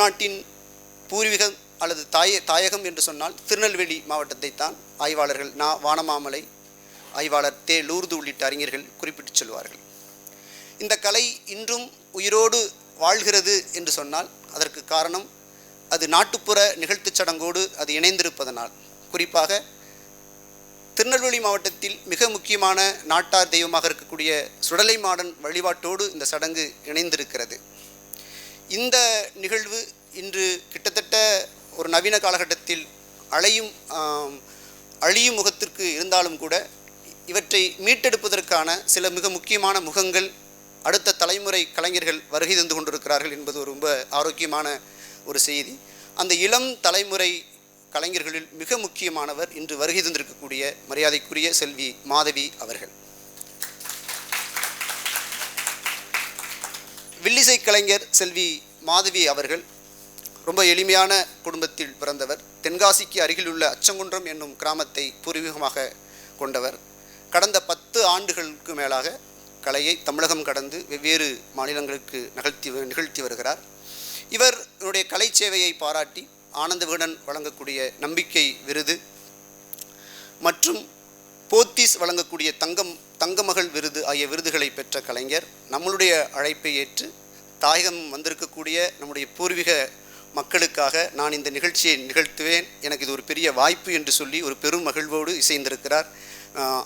தமிழ்நாட்டின் பூர்வீகம் அல்லது தாயகம் என்று சொன்னால் திருநெல்வேலி மாவட்டத்தை தான் ஆய்வாளர்கள் வானமாமலை, ஆய்வாளர் தே. லூர்து உள்ளிட்ட அறிஞர்கள் குறிப்பிட்டு சொல்வார்கள். இந்த கலை இன்றும் உயிரோடு வாழ்கிறது என்று சொன்னால் அதற்கு காரணம் அது நாட்டுப்புற நிகழ்த்துச் சடங்கோடு அது இணைந்திருப்பதனால். குறிப்பாக திருநெல்வேலி மாவட்டத்தில் மிக முக்கியமான நாட்டார் தெய்வமாக இருக்கக்கூடிய சுடலை மாடன் வழிபாட்டோடு இந்த சடங்கு இணைந்திருக்கிறது. இந்த நிகழ்வு இன்று கிட்டத்தட்ட ஒரு நவீன காலகட்டத்தில் அழியும் முகத்திற்கு இருந்தாலும் கூட இவற்றை மீட்டெடுப்பதற்கான சில மிக முக்கியமான முகங்கள் அடுத்த தலைமுறை கலைஞர்கள் வருகை தந்து கொண்டிருக்கிறார்கள் என்பது ஒரு ரொம்ப ஆரோக்கியமான ஒரு செய்தி. அந்த இளம் தலைமுறை கலைஞர்களில் மிக முக்கியமானவர் இன்று வருகை தந்திருக்கக்கூடிய மரியாதைக்குரிய செல்வி மாதவி அவர்கள். வில்லிசை கலைஞர் செல்வி மாதவி அவர்கள் ரொம்ப எளிமையான குடும்பத்தில் பிறந்தவர். தென்காசிக்கு அருகில் உள்ள அச்சங்குன்றம் என்னும் கிராமத்தை பூர்வீகமாக கொண்டவர். கடந்த 10 ஆண்டுகளுக்கு மேலாக கலையை தமிழகம் கடந்து வெவ்வேறு மாநிலங்களுக்கு நிகழ்த்தி வருகிறார். இவருடைய கலை சேவையை பாராட்டி ஆனந்த விகடன் வழங்கக்கூடிய நம்பிக்கை விருது மற்றும் போத்தீஸ் வழங்கக்கூடிய தங்கமகள் விருது ஆகிய விருதுகளை பெற்ற கலைஞர். நம்மளுடைய அழைப்பை ஏற்று தாயகம் வந்திருக்கக்கூடிய நம்முடைய பூர்வீக மக்களுக்காக நான் இந்த நிகழ்ச்சியை நிகழ்த்துவேன், எனக்கு இது ஒரு பெரிய வாய்ப்பு என்று சொல்லி ஒரு பெரும் மகிழ்வோடு இசைந்திருக்கிறார்.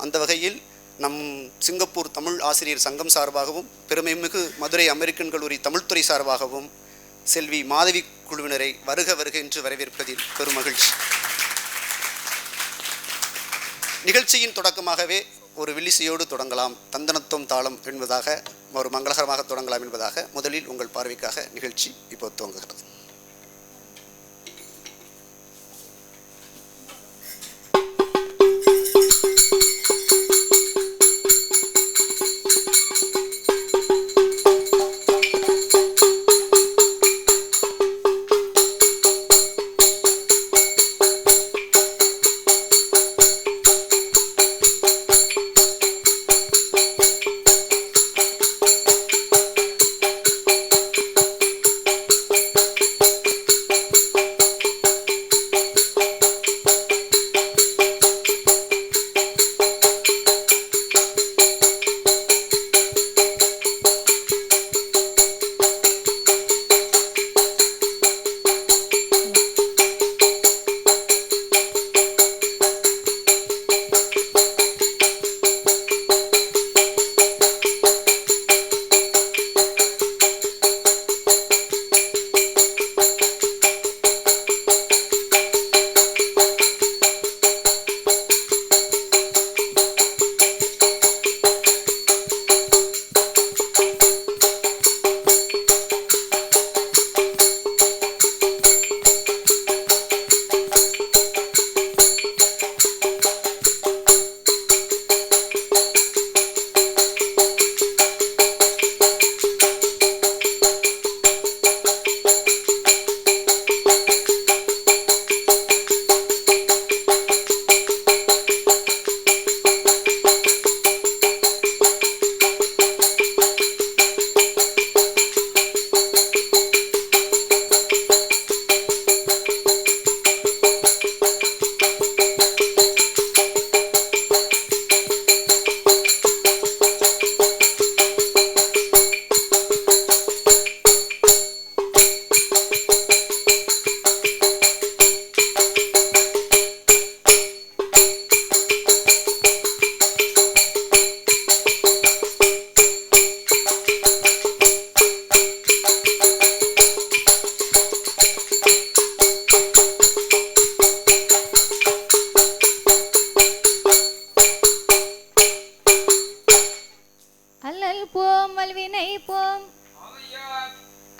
அந்த வகையில் நம் சிங்கப்பூர் தமிழ் ஆசிரியர் சங்கம் சார்பாகவும் பெருமைமிகு மதுரை அமெரிக்கன் கல்லூரி தமிழ்துறை சார்பாகவும் செல்வி மாதவி குழுவினரை வருக வருக என்று வரவேற்பதில் பெரும் மகிழ்ச்சி. நிகழ்ச்சியின் தொடக்கமாகவே ஒரு வில்லிசையோடு தொடங்கலாம், தந்தனத்துவம் தாளம் என்பதாக ஒரு மங்களகரமாக தொடங்கலாம் என்பதாக முதலில் உங்கள் பார்வைக்காக நிகழ்ச்சி இப்போ துவங்குகிறது.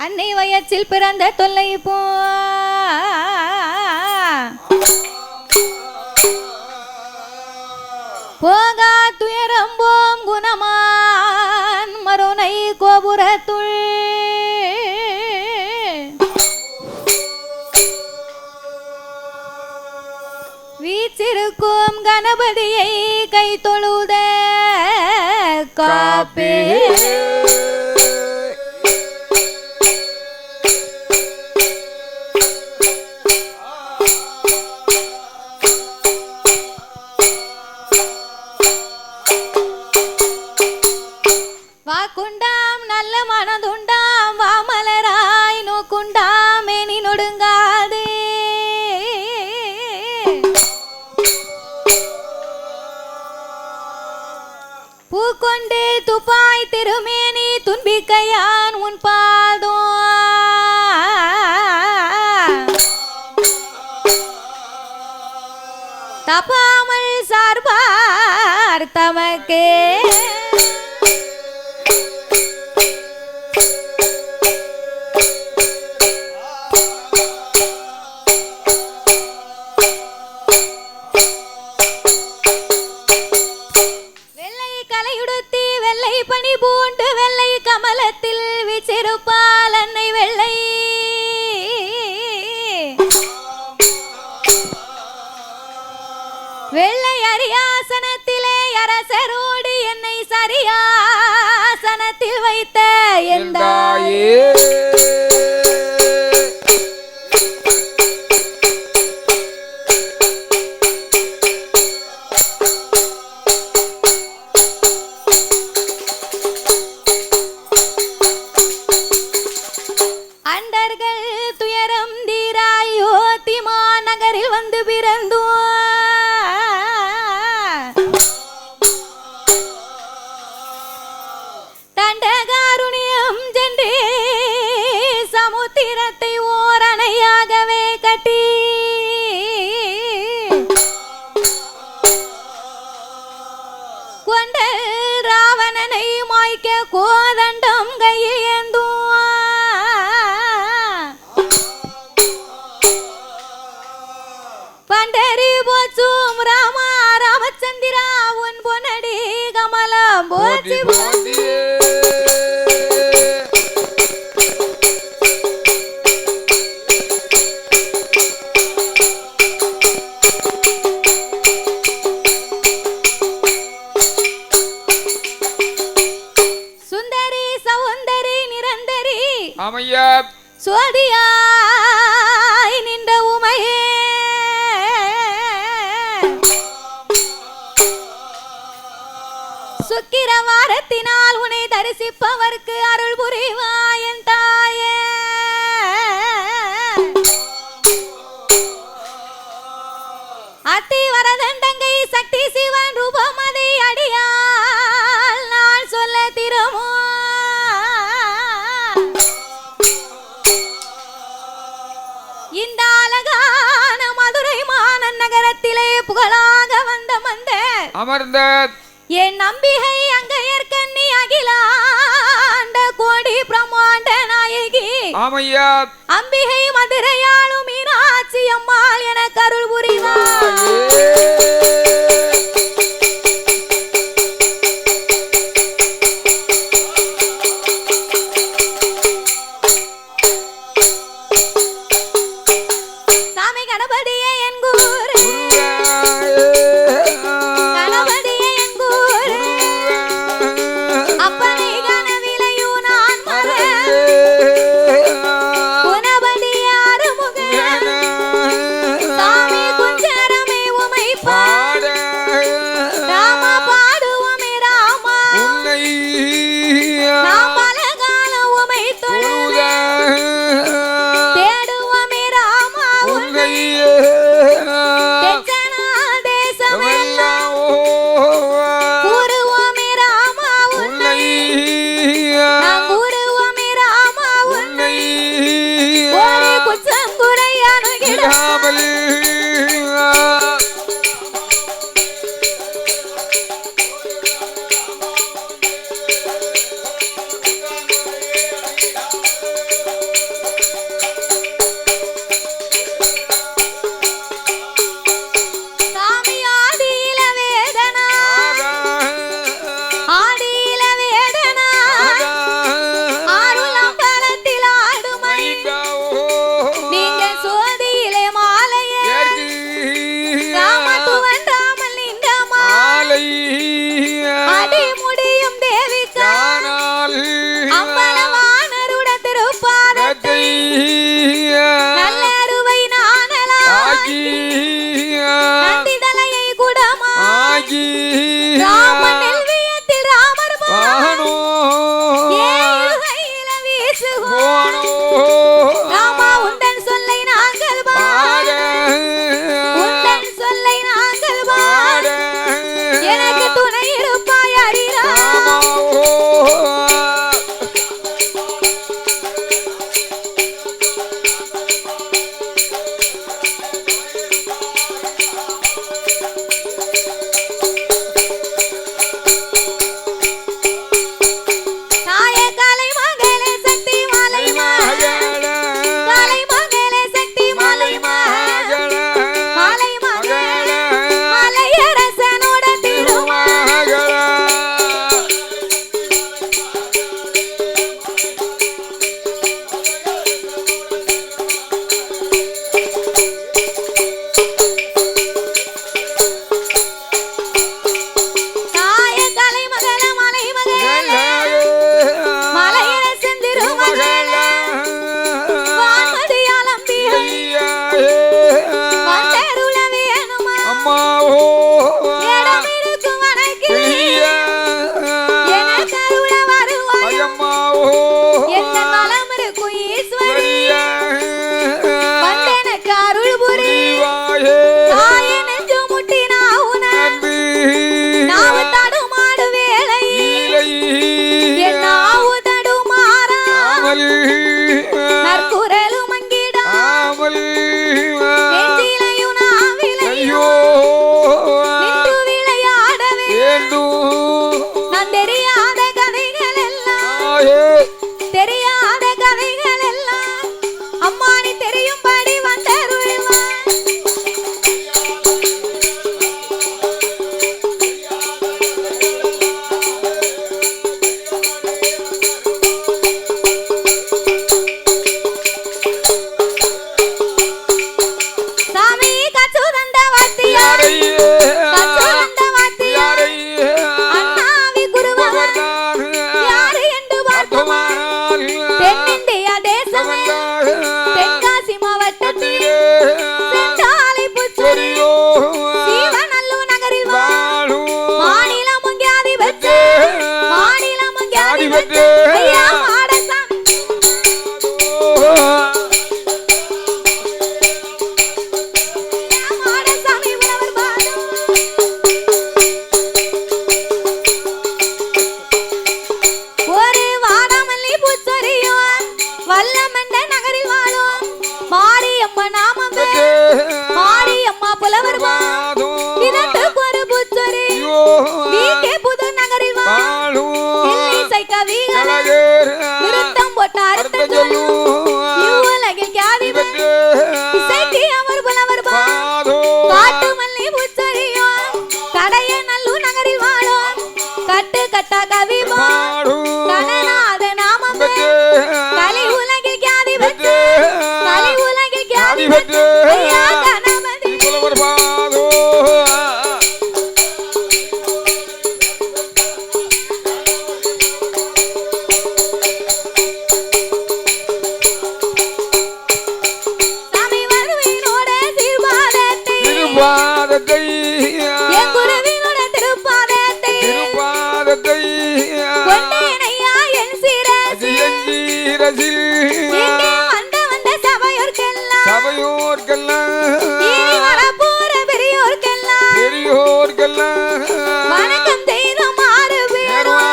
அன்னை வயற்றில் பிறந்த தொல்லை போ போகா துயரம்போம் குணமான் மருனை கோபுரத்துள் வீச்சிருக்கும் கணபதியை கை தொழுத காப்பே தாய் திருமேனி துன்பிக்கையான் உன் பாதோ தப்பாமல் சார்பார் தமக்கே வெள்ளை கலையுடுத்தி வெள்ளை பனி பூண்டு வெள்ளை கமலத்தில் விச்சிருப்பால் அன்னை வெள்ளை வெள்ளை அரியாசனத்திலே அரசரோடு என்னை சரியாசனத்தில் வைத்த எந்தாயே அண்டர்கள் துயரம் தீராயோ திமா நகரில் வந்து பிறந்தோ தண்டகாருணியம் சென்று சமுத்திரத்தை ஓரணையாகவே கட்டி கொண்ட ராவணனை மாய்க்க கோதண்டம் கையில் ஏந்தும் பண்டரி போச்சும் ராமா ராமச்சந்திரா உன் பொன்னடி கமலம் போச்சு சுந்தரி சௌந்தரி நிரந்தரி ஆமையா சோதியாய் நின்ற உமையே சுக்கிரவாரத்தினால் உன்னை தரிசிப்பவர்க்கு அருள் புரிவாயன் தாயே அத்தி வரதண்டங்கை சக்தி சிவன் ரூபமதை அடியால் நான் சொல்ல திருமோ இந்த அழகான மதுரை மாநன் நகரத்திலே புகழாக வந்த மந்த அமர்ந்த என் நம்பிகை அங்கையர்கண்ணி அகிலாண்ட கோடி பிரம்மாண்ட நாயகி ஆமையா அம்பிகை மதுரையாளும் மீனாட்சி அம்மாள் என கருள் புரிவார் சாமி கணபதியே என் கூறு கணபதியே என் கூறு அப்பனை கனவிலையும் நான் மற குணபதி ஆறுமுக சாமி குஞ்சரமே உமை பாட ராமா பாடுவோமே ராமா நாம் பல காலம் உமை தொழுத தேடுவோமே ராமா உன்னை தெச்சனா தேசமெல்லாம் கூறுவோமே ராமா உன்னை நாம் கூறுவோமே ராமா உன்னை ஒரு குற்றம் குறையானுகிடாமல் சாமி ஆதியில வேதனா ஆதியில வேதனா ஆருளம் பரத்தில் ஆடுமை நீங்க சோதியிலே மாலையே ராமத்துவன் ராமல் நின்ற மாலை அடி முடியும் தேவிக்கா அம்பலவானருட திருப்பாதத்தை நல்ல அருவை நானலாகி நந்திதலையை குடமாகி ராமன் நெல்வியத்தில் ராமர் ஏழுகையில வீசுவோம் ராமா உந்தன் சொல்லை நாங்கள் பாட உந்தன் சொல்லை நாங்கள் பாட எனக்கு துணை இருப்பாய் ஹரிராமா அம்மா ஓ இடம் இருக்கும் வனக்கிளியே என கருள வருவாய் அம்மா ஓ எந்த நலம் இருக்கும் ஈஸ்வரி வந்தனக்கு அருள் புரி தாய நெஞ்சு முட்டி நாவு தடுமாடு வேலை என் நாவு தடுமாறா நற்குரலும் அங்கிடாமல் நெஞ்சிலையும் நாவிலையும் நின்று விளையாட வேண்டும் நான் தெரியாத கதைகள் எல்லாம் தெரியாத கதைகள் எல்லாம் அம்மா நீ தெரியும்படி வந்தருள்வாய் சாமி கச்சு தந்த வாத்தியார் கச்சு தந்த வாத்தியார் அண்ணாவி குருவர் யாரு என்று பார்க்குமா தென்னிந்தியா தேசமே தென்காசி மாவட்டத்தில் சென்றாலை புச்சொரி சீவநல்லூர் நகரில் மாநிலம் முங்கியாதிபதி மாநிலம் முங்கியாதிபதி ஐயா மாடசாமி மாடசாமி உழவர் பாதம் ஒரு வாடாமல்லி பூச்சொரியும் வல்லமண்ட நகரில் வாழும் மாரியம்மா நாமமே மாரியம்மா புலவர் இதற்கு ஒரு பூச்சொரி வீக்கே புது நகரில் வாழும் இல்லை சைக்கவிகளை விருத்தம் போட்ட அர்த்தம் சொல்லும் இவ்வுலகில் கியாதிபதி இசைக்கு அவர் புலவர் காட்டு மல்லி பூச்சொரியும் கடைய நல்லூர் நகரில் வாழும் கட்டு கட்டா கவிமா கணநாத நாமமே கலை உலகில் கியாதிபதி கலை உலகில் கியாதிபதி ஐயா கணபதி சாமி வருவினோட திருப்பாதத்தை என் குருவினோட திருப்பாதத்தை கொண்டேனையா என் சிரசி இங்கே வந்த சபையோர்க்கெல்லாம் இனி வரப்போற பெரியோர்க்கெல்லாம் வணக்கம் செய்தும் மாறு பேரும்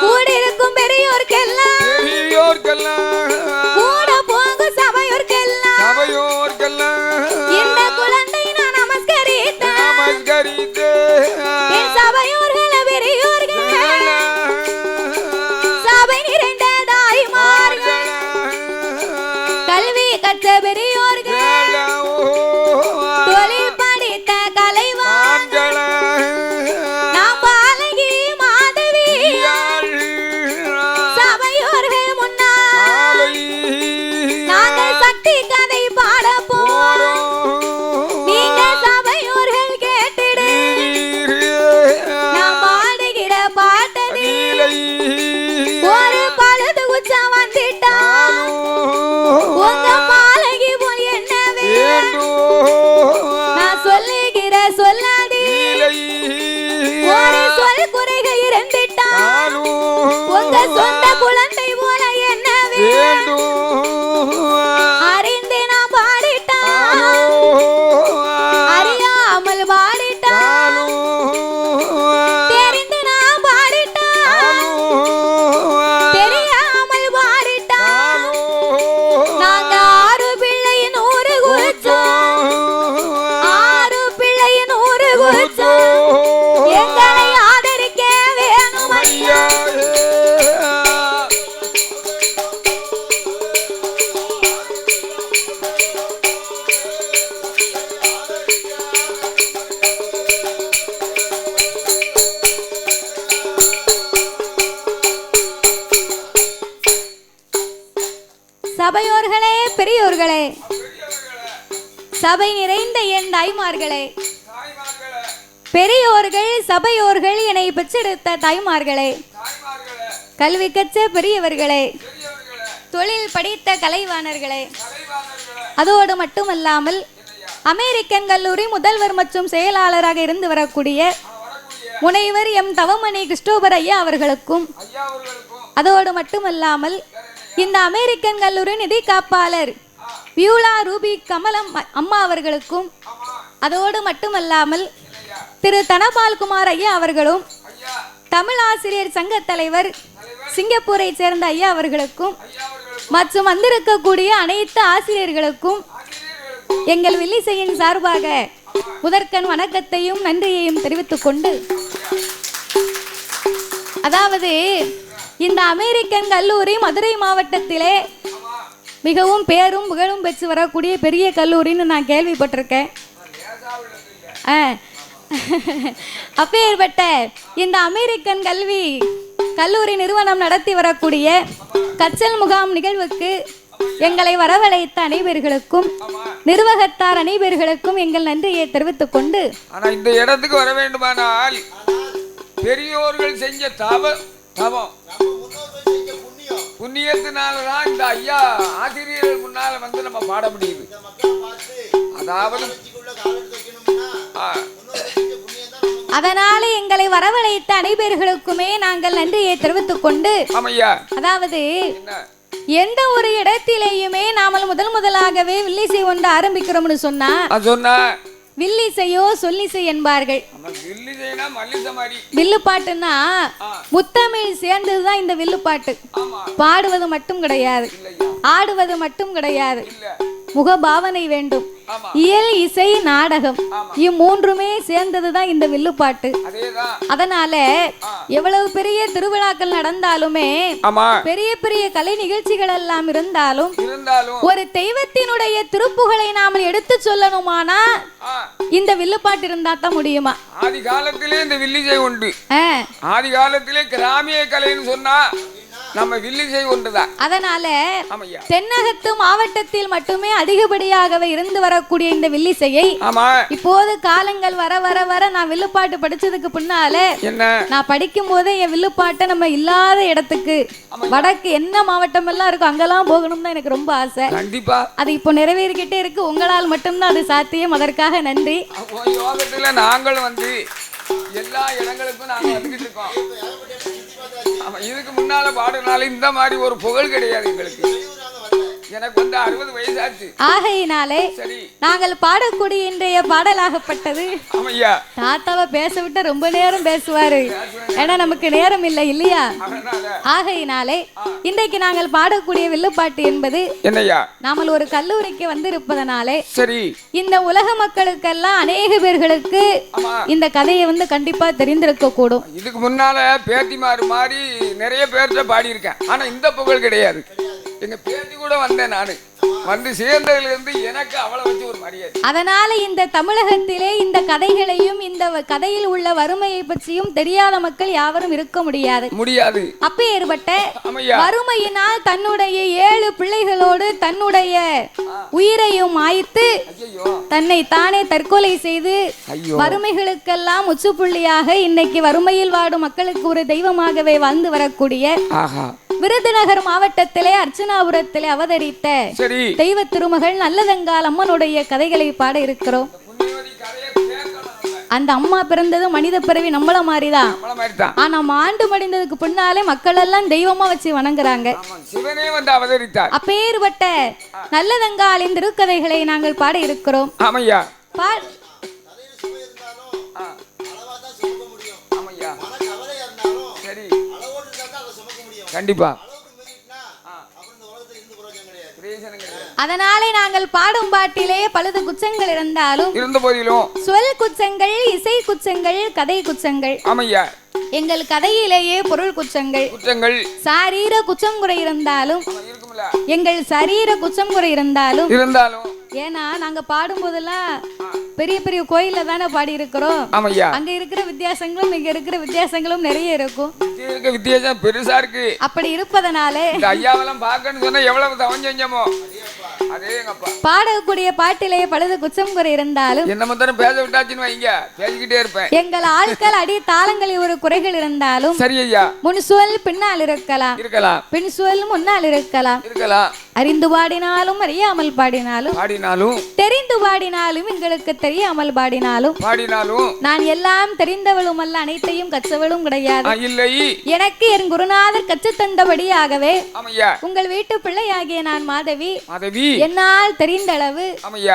கூடிருக்கும் பெரியோர்க்கெல்லாம் கூட போகும் சபையோர்க்கெல்லாம் இந்த குழந்தை நான் நமஸ்கரித்தேன் என் சபையோர்கள பெரியோர்கள் சபை நிறைந்த தாய்மார்கள் கல்வி கற்ற பெரியோர்கள் தொழில் படித்த கலைவான்கள் நாம் பாலகி மாதவி சபையோர்கள் முன்னால் நாங்கள் சக்தி கதை பாட போறோம் நீங்க சபையோர்கள் கேட்டிடு நாம் பாடுகிற பாட்டதி ஒரு பழுது உச்சம் வந்துட்டான் உங்க பாலகி போல் என்ன நான் சொல்லுகிற சொல்லாடி ஒரு சொல் குறைக இருந்துட்டான் உங்க சொந்த குழந்தை போல என்ன அறிந்து நான் பாடிட்டான் அறியாமல் பாடிட்டான் தெரிந்து நான் பாடிட்டான் தெரியாமல் பாடிட்டான் நாங்க 6 பிள்ளை 100 குச்சம் 6 பிள்ளை 100 குச்சம் எங்களை ஆதரிக்க வேணும் ஐயா சபையோர்களே பெரியோர்களே சபை நிறைந்த என் தாய்மார்களே பெரியோர்கள் சபையோர்கள் என்னை பெற்றெடுத்த தாய்மார்களே கல்வி கற்ற பெரியவர்களே தொழில் படித்த கலைவாணர்களே அதோடு மட்டுமல்லாமல் அமெரிக்கன் கல்லூரி முதல்வர் மற்றும் செயலாளராக இருந்து வரக்கூடிய முனைவர் எம் தவமணி கிறிஸ்டோபர் ஐயா அவர்களுக்கும், அதோடு மட்டுமல்லாமல் இந்த அமெரிக்கன் கல்லூரி நிதி காப்பாளர் வியூலா ரூபி கமலம் அம்மா அவர்களுக்கும், அதோடு மட்டுமல்லாமல் திரு தனபால் குமார் ஐயா அவர்களும், தமிழ் ஆசிரியர் சங்க தலைவர் சிங்கப்பூரை சேர்ந்த ஐயா அவர்களுக்கும் மற்றும் வந்திருக்கக்கூடிய அனைத்து ஆசிரியர்களுக்கும் எங்கள் வில்லிசையின் சார்பாக முதற்கண் வணக்கத்தையும் நன்றியையும் தெரிவித்துக் கொண்டு, அதாவது இந்த அமெரிக்கன் கல்லூரி மதுரை மாவட்டத்திலே மிகவும் பேரும் புகழும் பெற்று வரக்கூடிய பெரிய கல்லூரின்னு நான் கேள்விப்பட்டிருக்கேன். அப்பேற்பட்ட இந்த அமெரிக்கன் கல்லூரி நிறுவனம் நடத்தி வரக்கூடிய கற்றல் முகாம் நிகழ்வுக்கு எங்களை வரவழைத்த அனைவர்களுக்கும், நிர்வாகத்தார் அனைவர்களுக்கும் எங்கள் நன்றியை தெரிவித்துக் கொண்டு, ஆனா இந்த இடத்துக்கு வர வேண்டுமானால் பெரியோர்கள் செஞ்ச தவம் புண்ணியத்தினாலதான் இந்த ஐயா ஆசிரியர்கள் முன்னால வந்து நம்ம பாட முடியுது. அதாவது அதனால எங்களை வரவழைத்த அனைவர்களுக்குமே நாங்கள் நன்றியை தெரிவித்துக் கொண்டு, அதாவது எந்த ஒரு இடத்திலேயுமே நாமல் முதலாகவே வில்லிசை ஒன்று ஆரம்பிக்கிறோம்னு சொன்னா வில்லிசையோ சொல்லிசை என்பார்கள். வில்லுப்பாட்டுன்னா முத்தமிழ் சேர்ந்ததுதான் இந்த வில்லுப்பாட்டு. பாடுவது மட்டும் கிடையாது, ஆடுவது மட்டும் கிடையாது, முகபாவனை வேண்டும், இயல் இசை நாடகம் இம்மூன்றுமே சேர்ந்ததுதான் இந்த வில்லுப்பாட்டு. அதனால எவ்வளவு பெரிய திருவிழாக்கள் நடந்தாலுமே, பெரிய பெரிய கலை நிகழ்ச்சிகள் எல்லாம் இருந்தாலும் ஒரு தெய்வத்தினுடைய திருப்புகளை நாம எடுத்து சொல்லணுமானா இந்த வில்லுப்பாட்டு இருந்தா தான் முடியுமா? ஆதி காலத்திலே இந்த வில்லிசை உண்டு. ஆதி காலத்திலே கிராமிய கலைன்னு சொன்னா நம்ம வில்லிசை ஒன்றுதான். அதனால தென்னகத்து மாவட்டத்தில் மட்டுமே அதிகப்படியாகவே இருந்து வரக்கூடிய இந்த வில்லிசையை இப்போது காலங்கள் வர வர வர நான் வில்லுப்பாட்டு படிச்சதுக்கு பின்னால நான் படிக்கும் போதே என் வில்லுப்பாட்டை நம்ம இல்லாத இடத்துக்கு வடக்கு என்ன மாவட்டம் எல்லாம் இருக்கும் அங்கெல்லாம் போகணும்னு எனக்கு ரொம்ப ஆசை. கண்டிப்பா அது இப்போ நிறைவேறிக்கிட்டே இருக்கு. உங்களால் மட்டும்தான் அது சாத்தியம். அதற்காக நன்றி. யோகத்துல நாங்கள் வந்து எல்லா இடங்களுக்கும் நாங்க வந்துகிட்டு இருக்கோம். இதுக்கு முன்னால பாடுனால இந்த மாதிரி ஒரு புகழ் கிடையாது எங்களுக்கு. எனக்கு வந்து 60 வயசாச்சு. ஆகையினாலே நாங்கள் பாடக்கூடிய இன்றைய பாடலாகப்பட்டது தாத்தாவை பேச விட்டு ரொம்ப நேரம் பேசுவாரு. ஏன்னா நமக்கு நேரம் இல்லை இல்லையா? ஆகையினாலே இன்றைக்கு நாங்கள் பாடக்கூடிய வில்லுப்பாட்டு என்பது நாமல் ஒரு கல்லூரிக்கு வந்து இருப்பதனாலே இந்த உலக மக்களுக்கெல்லாம் அநேக பேர்களுக்கு இந்த கதையை வந்து கண்டிப்பா தெரிந்திருக்க கூடும். இதுக்கு முன்னால பேத்திமாறு மாதிரி நிறைய பேர்கிட்ட பாடி இருக்கேன். ஆனா இந்த புகழ் கிடையாது. எங்க பேத்தி கூட வந்தேன் நானு. வந்து சேர்ந்ததுல இருந்து எனக்கு அவளை வச்சு ஒரு மரியாதை. அதனால இந்த தமிழகத்திலே இந்த கதைகளையும் இந்த கதையில் உள்ள வறுமையை பற்றியும் தெரியாத மக்கள் யாவரும் இருக்க முடியாது. அப்பேற்பட்ட வறுமையினால் தன்னுடைய 7 பிள்ளைகளோடு தன்னுடைய உயிரையும் மாய்த்து தன்னை தானே தற்கொலை செய்து வறுமைகளுக்கெல்லாம் உச்சுப்புள்ளியாக இன்னைக்கு வறுமையில் வாடும் மக்களுக்கு ஒரு தெய்வமாகவே வாழ்ந்து வரக்கூடிய விருதுநகர் மாவட்டத்திலே அர்ச்சனாபுரத்திலே அவதரித்த தெய்வ திருமகள் நல்லதங்கால் அம்மனுடைய கதைகளை பாட இருக்கிறோம். அந்த அம்மா பிறந்தது மனித பிறவி நம்மள மாதிரிதான். ஆனா ஆண்டு மடிந்ததுக்கு பின்னாலே மக்கள் எல்லாம் தெய்வமா வச்சு வணங்குறாங்க. அப்பேற்பட்ட நல்லதங்காலின் திருக்கதைகளை நாங்கள் பாட இருக்கிறோம். கண்டிப்பா. அதனாலே நாங்கள் பாடும் பாட்டிலே பழுது குச்சங்கள் இருந்தாலும் இருந்த போதிலும் சொல் குச்சங்கள், இசை குச்சங்கள், கதை குச்சங்கள், எங்கள் கதையிலேயே பொருள் குச்சங்கள், சாரீர குச்சம் குறை இருந்தாலும் எங்கள் சரீர குச்சம் குறை இருந்தாலும் ஏன்னா நாங்க பாடும் போதெல்லாம் பெரிய பெரிய கோயில்ல தானே பாடி இருக்கிறோம். அங்க இருக்கிற வித்தியாசங்களும் இங்க இருக்கிற வித்தியாசங்களும் நிறைய இருக்கும். வித்தியாசம் பெருசா இருக்கு. அப்படி இருப்பதனாலே ஐயாவெல்லாம் பார்க்கணும்னு சொன்னா எவ்வளவு தவம் செஞ்சோமோ பாடக்கூடிய பாட்டிலே பழுது குச்சம் குறை இருந்தாலும் என்ன மொத்தம் பேச விட்டாச்சுன்னு வைங்க, பேசிக்கிட்டே இருப்பேன். எங்கள் ஆட்கள் அடி தாளங்களில் ஒரு குறைகள் இருந்தாலும் சரி ஐயா, முன் சொல் பின்னால் இருக்கலாம், பின் சொல் முன்னால் இருக்கலாம். இருக்கலாம். அறிந்து பாடினாலும் அறியாமல் பாடினாலும் தெரிந்து பாடினாலும் எங்களுக்கு தெரியாமல் பாடினாலும் நான் எல்லாம் தெரிந்தவளும் அல்ல, அனைத்தையும் கற்றவளும் கிடையாது. இல்லை, எனக்கு என் குருநாதர் கற்றுத் தந்தபடியாகவே உங்கள் வீட்டு பிள்ளையாகிய நான் மாதவி என்னால் தெரிந்தளவு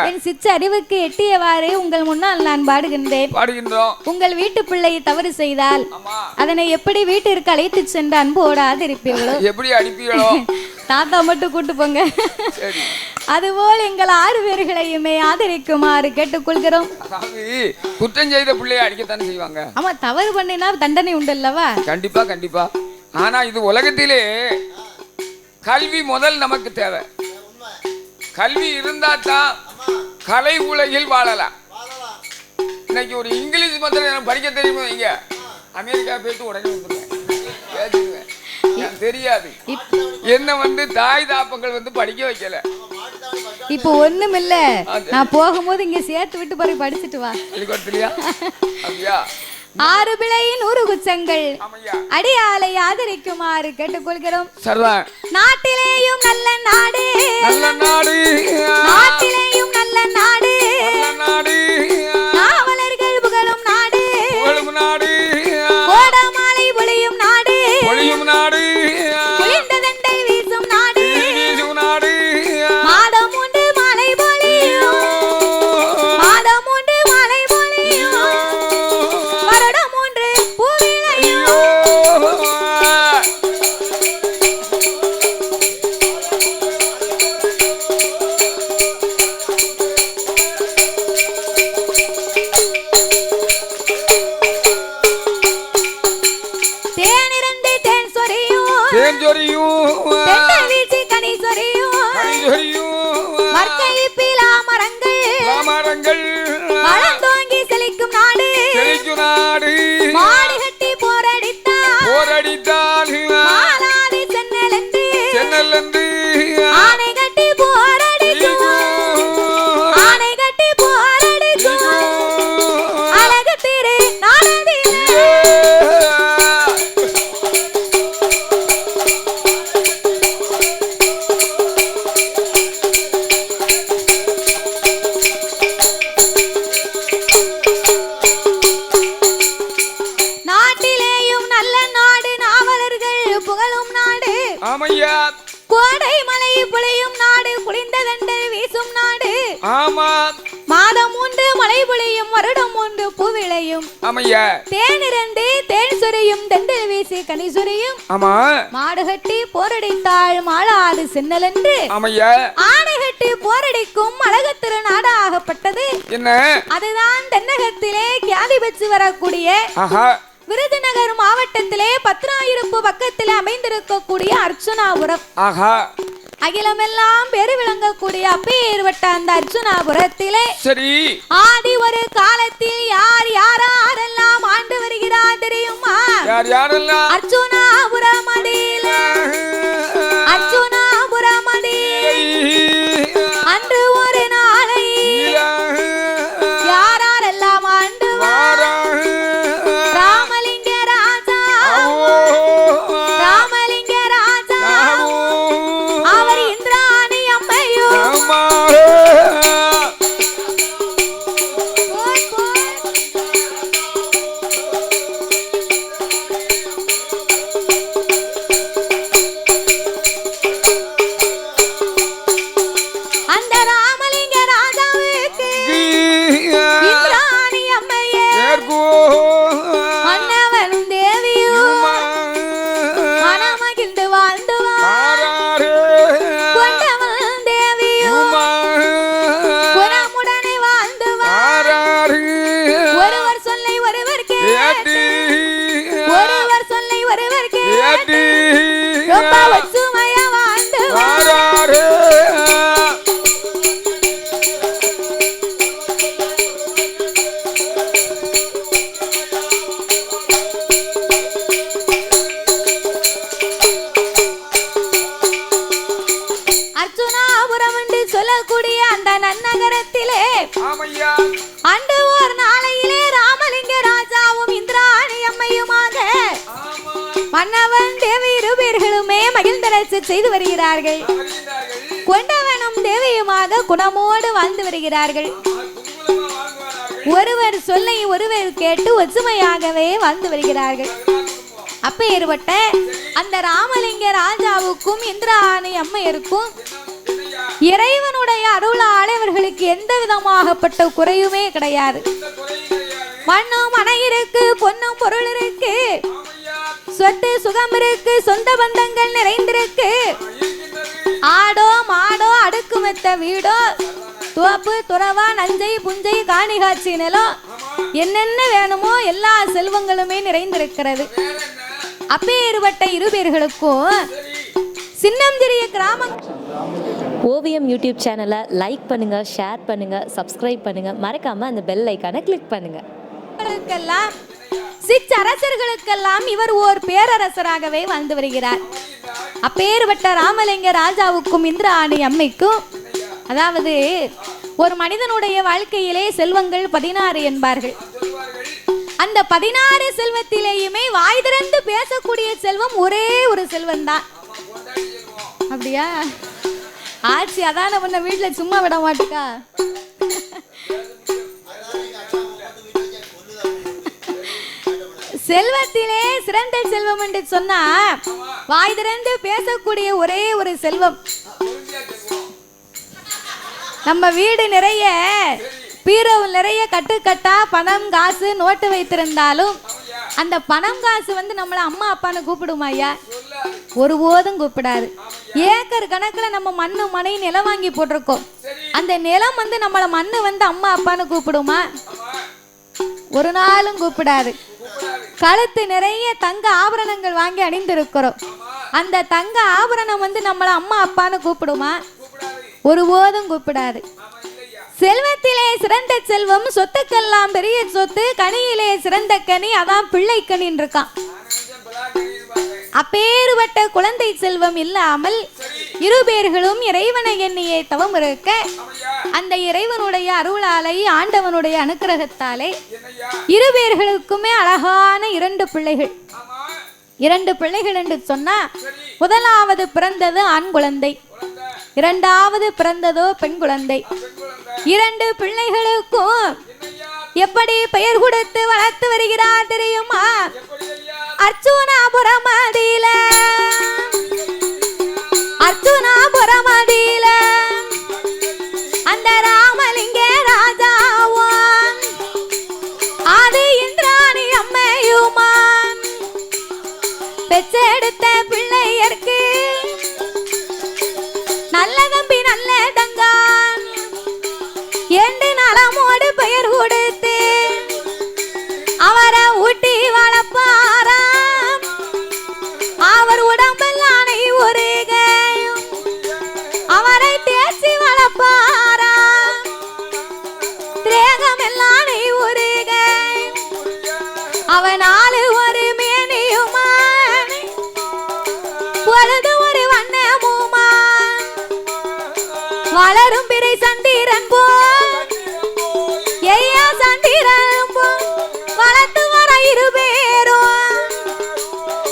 என் சிற்ற அறிவுக்கு எட்டியவாறு உங்கள் முன்னால் நான் பாடுகின்றேன். உங்கள் வீட்டு பிள்ளை தவறு செய்தால் அதனை எப்படி வீட்டிற்கு அழைத்து சென்று அன்போடு ஆதரிப்பீர்களோ, எப்படி அடிப்பீர்களோ, தாத்தா மட்டும் கூட்டு போங்க, அதுபோல் எங்கள் 6 பேர்களையுமே ஆதரிக்குமாறு கேட்டுக்கொள்கிறோம். குற்றம் செய்த பிள்ளைய அடிக்கத்தானே செய்வாங்க. ஆமா, தவறு பண்ணினா தண்டனை உண்டு அல்லவா? கண்டிப்பா கண்டிப்பா. ஆனா இது உலகத்திலே கல்வி முதல் நமக்கு தேவை. கல்வி இருந்தா தான் கலை உலகில் வாழலாம். இன்னைக்கு ஒரு இங்கிலீஷ் மாத்திரம் படிக்க தெரியுமா? இங்க அமெரிக்கா போயிட்டு உடனே வந்துருவேன், தெரியாது. என்ன தாய் தாப்பங்கள் படிக்க வைக்கல. இப்போ ஒண்ணும் இல்ல, நான் போகும்போது இங்க சேர்த்து விட்டு போய் படிச்சுட்டு வா. அப்படியா? 6 பிழை 100 குச்சங்கள் அடியாலை ஆதரிக்குமாறு கேட்டுக்கொள்கிறோம். நாட்டிலேயும் நல்ல நாடு, நாட்டிலேயும் நல்ல நாடு, நாவலர்கள் புகழும் நாடு, கோடமாலை பொழியும் நாடு, குளிர்ந்ததண்டல் வீசும் நாடு, மாதம் உண்டு மழை பொழியும், மாதம் உண்டு மழை பொழியும், வருடம் ஒன்று பூவிளையும். வளர்ந்தோங்கி செழிக்கும் நாடு, மாடு கட்டி போரடித்தால் மாலாதி சென்னலென்று ஆனை கட்டி போரடிக்கும், ஆனை கட்டி போரடிக்கும் அழகு திரு நாடதிலே. கோடை மலை பொழியும் நாடு, குளிர்ந்ததண்டல் வீசும் நாடு, மாதம் உண்டு மழை பொழியும், வருடம் உண்டு பூவிளையும், தேனிறந்து தேன் சொரியும், தெண்டல் வீசி கனி சொரியும், மாடு கட்டி போரடித்தாள் மாளாது சென்னலென்று ஆணை கட்டி போரடிக்கும் அழகு திரு நாடாகப்பட்டது. அதுதான் தென்னகத்திலே கியாதி பெற்று வரக்கூடிய விருதுநகர் மாவட்டத்திலே பத்ராயிருப்பு பக்கத்திலே அமைந்திருக்கக்கூடிய அர்ச்சுனாபுரம். அகிலமெல்லாம் பெரு விளங்கக்கூடிய அப்பேற்பட்ட அந்த அர்ச்சுனாபுரத்திலே ஆதி ஒரு காலத்தில் யார் யாரெல்லாம் ஆண்டு வருகிறார் தெரியுமா? அர்ச்சுனாபுரமதியிலே, அர்ச்சுனாபுரமதியிலே அன்று ஒரு நாளை யாரெல்லாம் ஆண்டு அன்று ஒரு நாளையிலே ராமலிங்க ராஜாவும் இந்திராணி அம்மையுமாக மன்னவன் தேவி இருவர்களுமே மகிழ்ந்தன பேச செய்து வருகிறார்கள். கொண்டவனும் தேவியுமாக குணமோடு வாழ்ந்து வருகிறார்கள். ஒருவர் சொல்லை ஒருவர் கேட்டு ஒற்றுமையாகவே வாழ்ந்து வருகிறார்கள். அப்பேற்பட்ட அந்த ராமலிங்க ராஜாவுக்கும் இந்திராணி அம்மையருக்கும் இறைவனுடைய அருளால் இவர்களுக்கு எந்த விதமாகப்பட்ட குறையுமே கிடையாது. மண்ணும் மனை இருக்கு, பொன்னும் பொருள் இருக்கு, சொத்து சுகம் இருக்கு, சொந்த பந்தங்கள் நிறைந்திருக்கு. ஆடோ மாடோ அடுக்குமெத்த வீடோ, தோப்பு துறவா நஞ்சை புஞ்சை காணி காட்சி நிலம், என்னென்ன வேணுமோ எல்லா செல்வங்களுமே நிறைந்திருக்கிறது. அப்பேற்பட்ட இருபேர்களுக்கும் சின்னஞ்சிறிய கிராமம் ஓவியம் யூடியூப் சேனலை லைக் பண்ணுங்கள், ஷேர் பண்ணுங்கள், சப்ஸ்கிரைப் பண்ணுங்கள், மறக்காமல் அந்த பெல் ஐக்கானை கிளிக் பண்ணுங்கள். சிற்றரசர்களுக்கெல்லாம் இவர் ஓர் பேரரசராகவே வாழ்ந்து வருகிறார். அப்பேற்பட்ட ராமலிங்க ராஜாவுக்கும் இந்திராணி அம்மைக்கும், அதாவது ஒரு மனிதனுடைய வாழ்க்கையிலே செல்வங்கள் 16 என்பார்கள். அந்த 16 செல்வத்திலேயுமே வாய் திறந்து பேசக்கூடிய செல்வம் ஒரே ஒரு செல்வம் தான். அப்படியா? ஆட்சி அதான பண்ண வீட்டுல சும்மா விட மாட்டுக்கா. செல்வத்திலே சிறந்த செல்வம் என்று சொன்னா வாய் திறந்து பேசக்கூடிய ஒரே ஒரு செல்வம். நம்ம வீடு நிறைய பீரோவில் நிறைய கட்டுக்கட்டா பணம் காசு நோட்டு வைத்திருந்தாலும் அந்த பணம் காசு நம்மள அம்மா அப்பான்னு கூப்பிடுமா ஐயா? ஒருபோதும் கூப்பிடாது. ஏக்கர் கணக்கில் நம்ம மண்ணு மனை நிலம் வாங்கி போட்டிருக்கோம். அந்த நிலம் நம்மள மண்ணு அம்மா அப்பான்னு கூப்பிடுமா? ஒரு நாளும் கூப்பிடாது. கழுத்து நிறைய தங்க ஆபரணங்கள் வாங்கி அணிந்திருக்கிறோம். அந்த தங்க ஆபரணம் நம்மள அம்மா அப்பான்னு கூப்பிடுமா? ஒருபோதும் கூப்பிடாது. செல்வத்திலே சிறந்த செல்வம், சொத்துக்கெல்லாம் பெரிய சொத்து, கனியிலே சிறந்த கனி, அதான் பிள்ளை கனின்னு இருக்கான். அப்பேறுபட்ட குழந்தை செல்வம் இல்லாமல் இருபேர்களும் இறைவனை எண்ணியே தவம் இருக்க, அந்த இறைவனுடைய அருளாலை ஆண்டவனுடைய அனுக்கிரகத்தாலே இருபேர்களுக்குமே அழகான 2 பிள்ளைகள். 2 பிள்ளைகள் என்று சொன்னா, முதலாவது பிறந்தது ஆண் குழந்தை, இரண்டாவது பிறந்ததோ பெண் குழந்தை. 2 பிள்ளைகளுக்கும் எப்படி பெயர் கொடுத்து வளர்த்து வருகிறார் தெரியுமா? அர்ச்சுனாபுரமதியில அந்த ராமலிங்க ராஜாவும் ஆதி இந்திராணி அம்மையுமான் பெற்றெடுத்த பிள்ளையருக்கு நல்ல தம்பி நல்ல தங்கான் என்று நலமோடு பெயர் கொடுத்து அவரை ஊட்டி வளர்ப்பாராம். அவர் உடம்பெல்லாம் உருகையும் அவரை தேய்ச்சி வளர்ப்பாராம். திரேகம் எல்லாம் உருகையும் அவனால ஒரு மேனியுமான் பொழுது ஒரு வண்ணமுமான் வளரும் பிறை சந்திரன் போல் ஐயா சந்திரன் போல் வளர்த்து வர இருபேரும்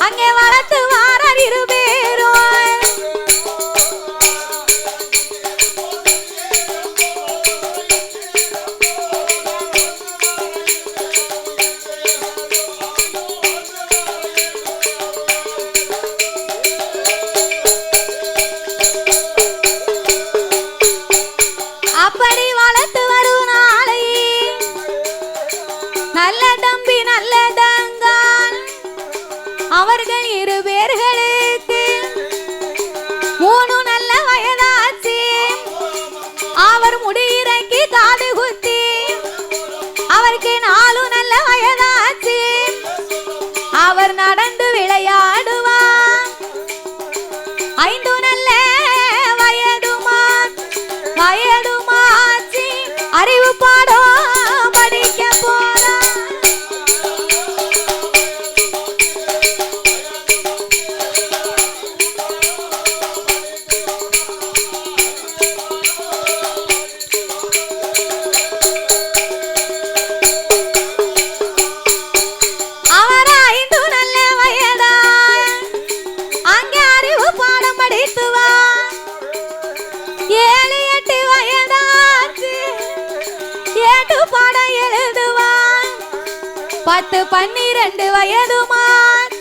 அங்கே வளர்த்து வர இருபேரும். அப்படி வளர்த்து வரும் நாளை நல்ல தம்பி நல்ல தங்கான் அவர்கள் இருபேர்களுக்கு 3 நல்ல வயதாச்சு. அவர் முடியிறக்கி காது குத்தி அவருக்கு 4 நல்ல வயதாச்சு. அவர் நடந்து விளையாடுவார். 5 நல்ல வயதுமாச்சு அறிவு பாடம் படிக்க போறார். 10 12 வயதுமான்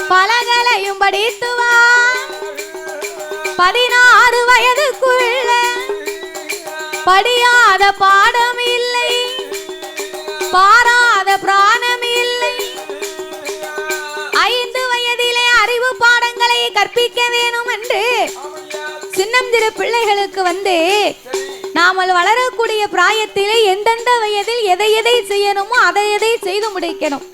பலகலையும் படித்துவான் 16 வயதுக்குள்ள படியாத பாடம் இல்லை பாராத பிராணம் இல்லை 5 வயதிலே அறிவு பாடங்களை கற்பிக்க வேணும் என்று சின்னஞ்சிறு பிள்ளைகளுக்கு நாமல் வளரக்கூடிய பிராயத்திலே எந்தெந்த வயதில் எதை எதை செய்யணுமோ அதை எதை செய்து முடிக்கணும்.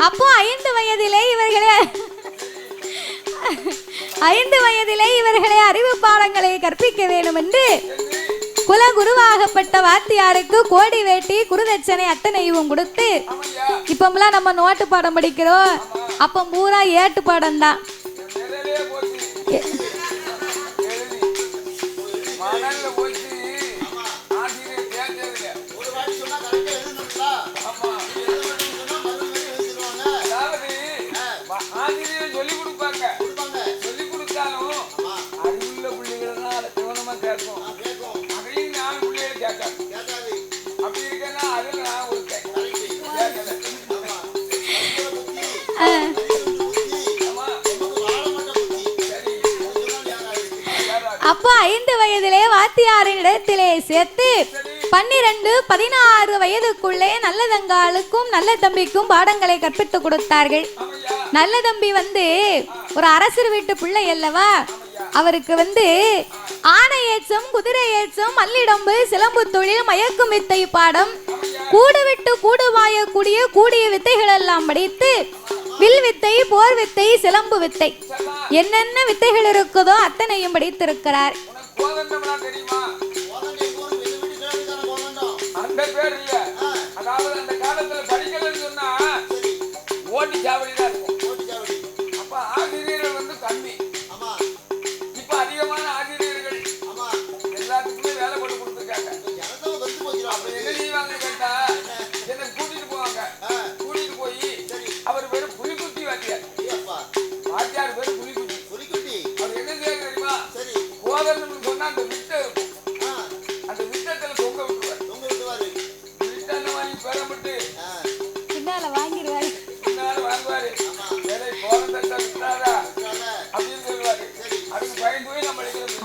அப்போ 5 வயதிலே இவர்களை அறிவு பாடங்களை கற்பிக்க வேண்டும் என்று குலகுருவாகப்பட்ட வாத்தியாருக்கு கோடி வேட்டி குருதட்சணை அத்தனையும் கொடுத்து, இப்பமெல்லாம் நம்ம நோட்டு பாடம் படிக்கிறோம், அப்ப பூரா ஏட்டு பாடம் தான். அப்போ 5 வயதிலே வாத்தியாரின் இடத்திலே சேர்த்து 12 16 வயதுக்குள்ளே நல்ல தங்காளுக்கும் நல்ல தம்பிக்கும் பாடங்களை கற்பித்து கொடுத்தார்கள். நல்ல தம்பி ஒரு அரசர் வீட்டு பிள்ளை அல்லவா, அவருக்கு ஆனை ஏற்றம் குதிரை ஏற்றம் மல்லிடம்பு சிலம்பு தொழில் மயக்கும் வித்தை பாடம் கூடு விட்டு கூடு வாயக்கூடிய கூடிய வித்தைகள் எல்லாம் படித்து வில் வித்தை போர் வித்தை சிலம்பு வித்தை என்னென்ன வித்தைகள் இருக்குதோ அத்தனையும் படித்திருக்கிறார்.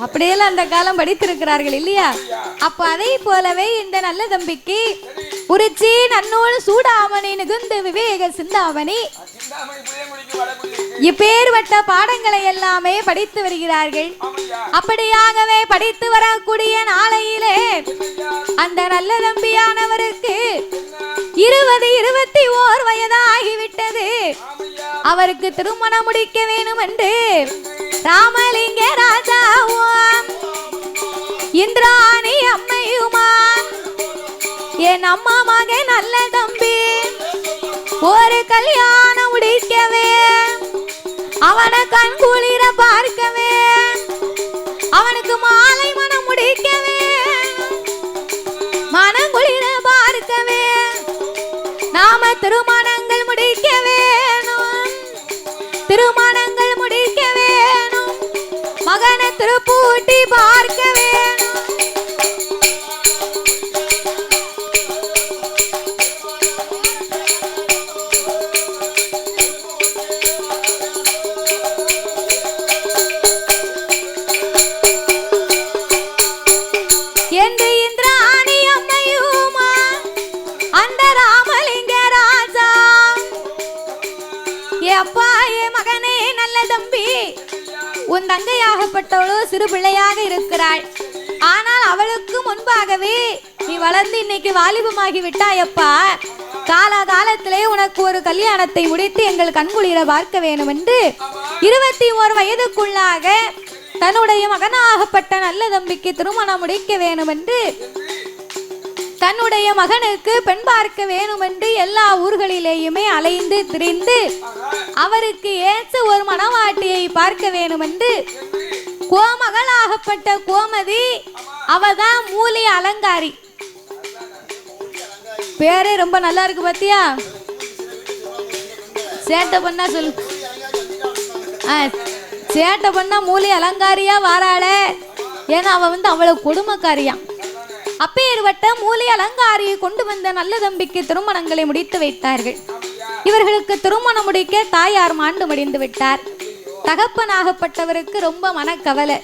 அப்படியெல்லாம் அந்த காலம் படித்திருக்கிறார்கள் இல்லையா. அப்ப அதை போலவே இந்த நல்ல தம்பிக்கு உரிச்சி நன்னூல் சூடாமணி நிகுந்து விவேக சிந்தாமணி இப்பேற்பட்ட பாடங்களை எல்லாமே படித்து வருகிறார்கள். அப்படியாகவே படித்து வரக்கூடிய நாளையிலே அந்த நல்ல தம்பியானவருக்கு 20 21 வயதாகிவிட்டது. அவருக்கு திருமணம் முடிக்க வேணும் என்று ராமலிங்க ராஜாவும் இந்திராணி அம்மையுமான் என் அம்மா மகன் நல்ல தம்பி ஒரு கல்யாணம் முடிக்கவே அவனை கண் குளிர பார்க்கவே அவனுக்கு மாலை மனம் முடிக்கவே மனம் குளிர பார்க்கவே நாம திருமணங்கள் முடிக்க வேணும் திருமணங்கள் முடிக்க வேணும் மகனை திருப்பூட்டி பார்க்க வேணும். என்று இந்திராணி அம்மையுமா அந்த ராமலிங்க ராஜா அப்பா ஏ மகனே நல்ல தம்பி உன் தங்கையாகப்பட்டவளோ சிறு பிள்ளையாக இருக்கிறாள். ஆனால் அவளுக்கு முன்பாகவே நீ வளர்ந்து இன்னைக்கு வாலிபமாகி விட்டாயப்பா. காலகாலத்திலே உனக்கு ஒரு கல்யாணத்தை முடித்து எங்கள் கண்குளிர பார்க்க வேண்டும் என்று 21 வயதுக்குள்ளாக தன்னுடைய மகனாகப்பட்ட நல்ல தம்பிக்கு திருமணம் முடிக்க வேண்டும் என்று தன்னுடைய மகனுக்கு பெண் பார்க்க வேணும் என்று எல்லா ஊர்களிலேயுமே அலைந்து திரிந்து அவருக்கு ஏற்ற ஒரு மணவாட்டியை மாப்பிள்ளை பார்க்க வேணும் என்று கோமகளாகப்பட்ட கோமதி அவதான் மூலி அலங்காரி. பேரே ரொம்ப நல்லா இருக்கு பாத்தியா? சேட்டை பண்ணா சொல்லு. சேட்டை பண்ணா மூலி அலங்காரியா வாராளே. ஏன்னா அவ அவ்வளவு கொடுமைக்காரியா. அப்பேற்பட்ட மூலி அலங்காரியை கொண்டு வந்த நல்ல தம்பிக்கு திருமணங்களை முடித்து வைத்தார்கள். இவர்களுக்கு திருமணம் முடிக்க தாயார் மாண்டு மடிந்து விட்டார். தகப்பனாகப்பட்டவருக்கு ரொம்ப மனக்கவலை.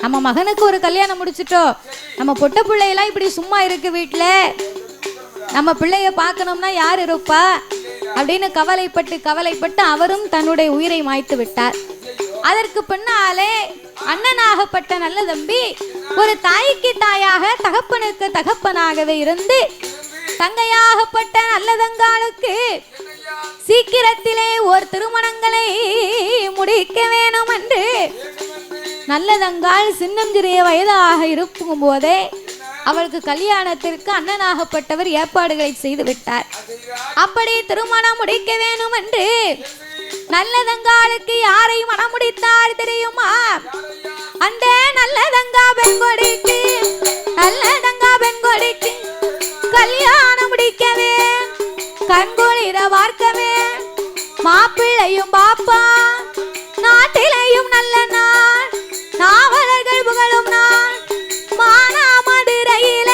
நம்ம மகனுக்கு ஒரு கல்யாணம் முடிச்சிட்டோம், நம்ம பொட்ட பிள்ளையெல்லாம் இப்படி சும்மா இருக்கு வீட்டுல, நம்ம பிள்ளைய பார்க்கணும்னா யார் இருப்பா அப்படின்னு கவலைப்பட்டு அவரும் தன்னுடைய உயிரை மாய்த்து விட்டார். அதற்கு பின்னாலே அண்ணனாகப்பட்ட நல்ல தம்பி ஒரு தாய்க்கு தாயாக தகப்பனுக்கு தகப்பனாகவே இருந்து தங்கையாகப்பட்ட நல்லதங்காளுக்கு சீக்கிரத்திலே ஒரு திருமணங்களை முடிக்க வேணும் என்று நல்லதங்காள் சின்னஞ்சிறிய வயதாக இருக்கும் போதே அவளுக்கு கல்யாணத்திற்கு அண்ணனாகப்பட்டவர் ஏற்பாடுகளை செய்து விட்டார். அப்படி திருமணம் முடிக்க வேணும் என்று நல்லதங்காளுக்கு யாரை மனம் முடித்தார் தெரியுமா? அந்த நல்லதங்கா பெண்கொடிக்கு கல்யாணம் முடிக்கவே கண்குளிர பார்க்கவே மாப்பிள்ளையும் பாப்பா நாட்டிலையும் நல்ல நாள் நாவலர்கள் புகழும் நாள் மானாமதுரையில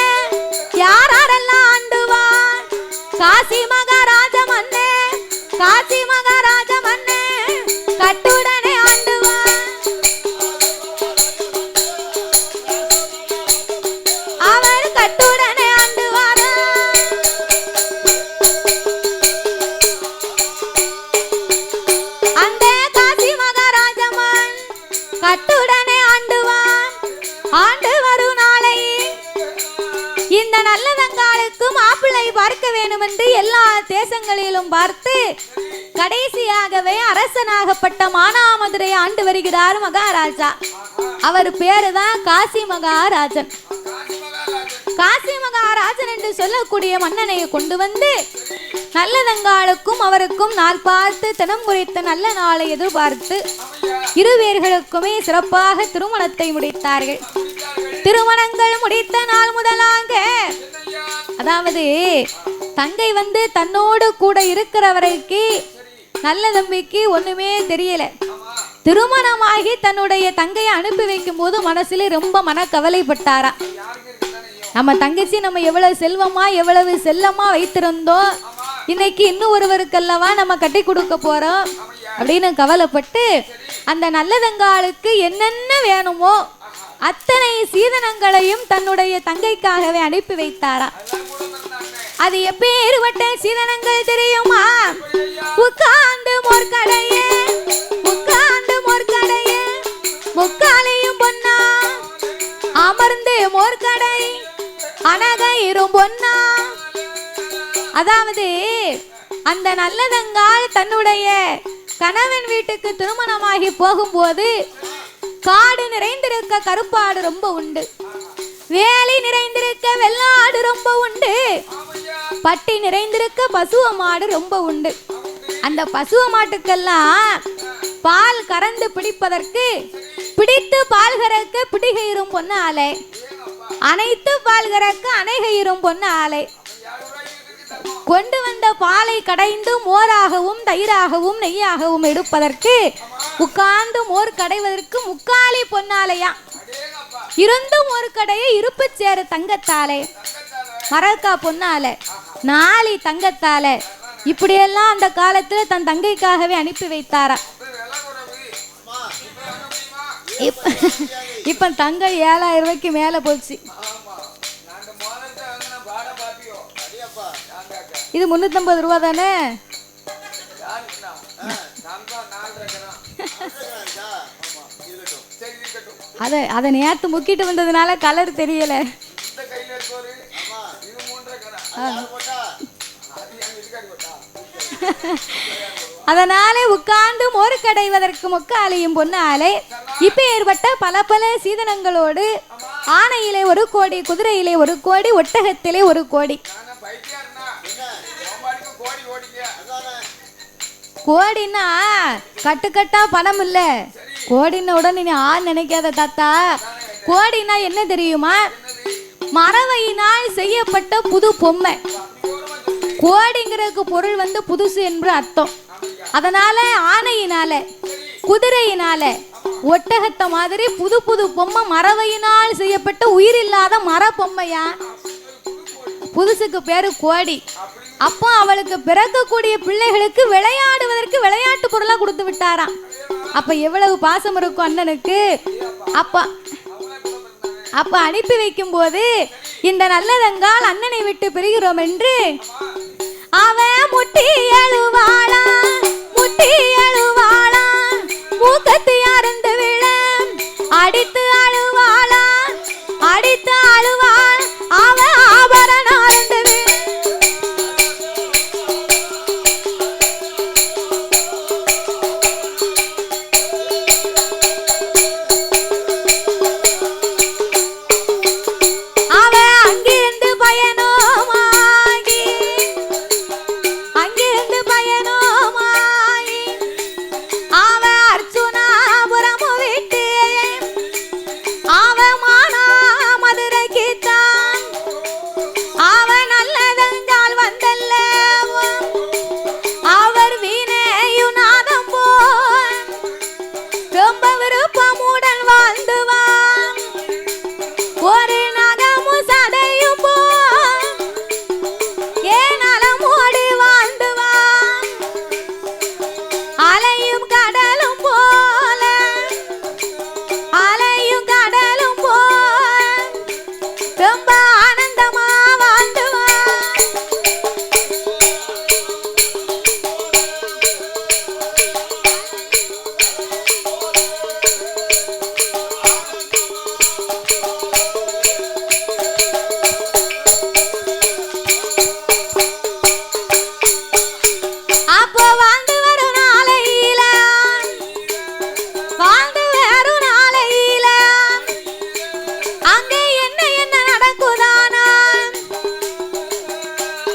யாரெல்லாம் ஆண்டுவார் காசி மகாராஜ மன்னே கட்டுடனே ஆண்டுவார். அவர் கட்டுடனே ஆண்டுவார். அந்த காசி மகாராஜமன் கட்டுடனே ஆண்டுவான். ஆண்டு வரும் நாளை இந்த நல்லதங்காளுக்கு மாப்பிள்ளை பார்க்க வேண்டும் என்று எல்லா தேசங்களிலும் பார்த்து கடைசியாகவே அரசனாகப்பட்ட மானாமதுரை ஆண்டு வருகிறார் மகாராஜா. அவர் பேருதான் காசி மகாராஜன். காசி மகாராஜன் என்று சொல்லக்கூடிய மன்னனை கொண்டு வந்து நல்லதங்காளுக்கும் அவருக்கும் நாள் பார்த்து தினம் குறித்த நல்ல நாளை எதிர்பார்த்து இருவேர்களுக்குமே சிறப்பாக திருமணத்தை முடித்தார்கள். திருமணங்கள் முடித்த நாள் முதலாக, அதாவது தங்கை தன்னோடு கூட இருக்கிற வரைக்கும் நல்ல தம்பிக்கு ஒண்ணுமே தெரியல. திருமணமாகி தன்னுடைய தங்கையை அனுப்பி வைக்கும் போது மனசுல ரொம்ப மனக்கவலைப்பட்டாரா. நம்ம தங்கச்சி நம்ம எவ்வளவு செல்வமா எவ்வளவு செல்லமா வைத்திருந்தோம், இன்னைக்கு இன்னும் ஒருவருக்கல்லவா நம்ம கட்டி கொடுக்க போறோம் அப்படின்னு கவலைப்பட்டு அந்த நல்லதங்காளுக்கு என்னென்ன வேணுமோ அத்தனை சீதனங்களையும் தன்னுடைய தங்கைக்காகவே அனுப்பி வைத்தாரா. அது எப்பேற்பட்ட சீதனங்கள் தெரியுமா? உட்கார்ந்து மோர்க்கடையே முக்காலையும் பொன்னா அமர்ந்து மோர்க்கடை அனகையிரும் பொன்னா. அதாவது அந்த நல்லதங்காள் தன்னுடைய கணவன் வீட்டுக்கு திருமணமாகி போகும்போது காடு நிறைந்திருக்க கருப்பாடு ரொம்ப உண்டு, வேலி நிறைந்திருக்க வெள்ளாடு ரொம்ப உண்டு, பட்டி நிறைந்திருக்க பசுவ மாடு ரொம்ப உண்டு. அந்த பசுவ மாட்டுக்கெல்லாம் பால் கறந்து பிடிப்பதற்கு பிடித்து பால் கறக்க பிடிகயிரும் பொண்ணு ஆலை, அனைத்து பால் கறக்க அணைகயிரும் பொண்ணு ஆலை. கொண்டு வந்த பாலை கடைந்து மோராகவும் தயிராகவும் நெய்யாகவும் எடுப்பதற்கு உட்கார்ந்து மோர் கடைவதற்கு முக்காலி பொன்னாலையா, இருந்தும் ஒரு கடையை இருப்பு சேரு தங்கத்தாலே, மரக்கா பொன்னால, நாளி தங்கத்தால, இப்படியெல்லாம் அந்த காலத்துல தன் தங்கைக்காகவே அனுப்பி வைத்தாரா. இப்ப தங்க 7000 ரூபாய்க்கு மேல போச்சு. இது 350 ரூபா தானே. அதை நேத்து முக்கிட்டு வந்ததுனால கலர் தெரியல. அதனாலே உட்கார்ந்து மோர் கடைவதற்கு முக்காலையும் பொன்னாலே இப்ப ஏற்பட்ட பல பல சீதனங்களோடு ஆனையிலே 1 கோடி, குதிரையிலே 1 கோடி, ஒட்டகத்திலே 1 கோடி. கோடின்னா கட்டுக்கட்டா பணம் இல்ல. கோடின்ன உடனே நீ நினைக்காத தாத்தா. கோடினா என்ன தெரியுமா? மரவையினால் செய்யப்பட்ட புது பொம்மை. கோடிங்கிறதுக்கு பொருள் வந்து புதுசு என்று அர்த்தம். அதனால ஆனையினால, குதிரையினால, ஒட்டகத்தை மாதிரி புது புது பொம்மை மரவையினால் செய்யப்பட்ட உயிரில்லாத மர பொம்மையா. புதுசுக்கு பேரு கோடி. அப்போ அவளுக்கு பிறக்கக்கூடிய பிள்ளைகளுக்கு விளையாடுவதற்கு விளையாட்டு பொருளா கொடுத்து விட்டாராம். அப்ப எவ்வளவு பாசம் இருக்கும் அண்ணனுக்கு. அப்ப அனுப்பி வைக்கும் போது இந்த நல்லதங்கால் அண்ணனை விட்டு பிரிகிறோம் என்று அவன் முட்டி எழுவாளா, முட்டி எழுவாளா, மூக்கத்து அருந்து விழ அடித்து அழுவாளா, அடித்து அழுவாள் அவன் ஆபரணம் அருந்து விழ.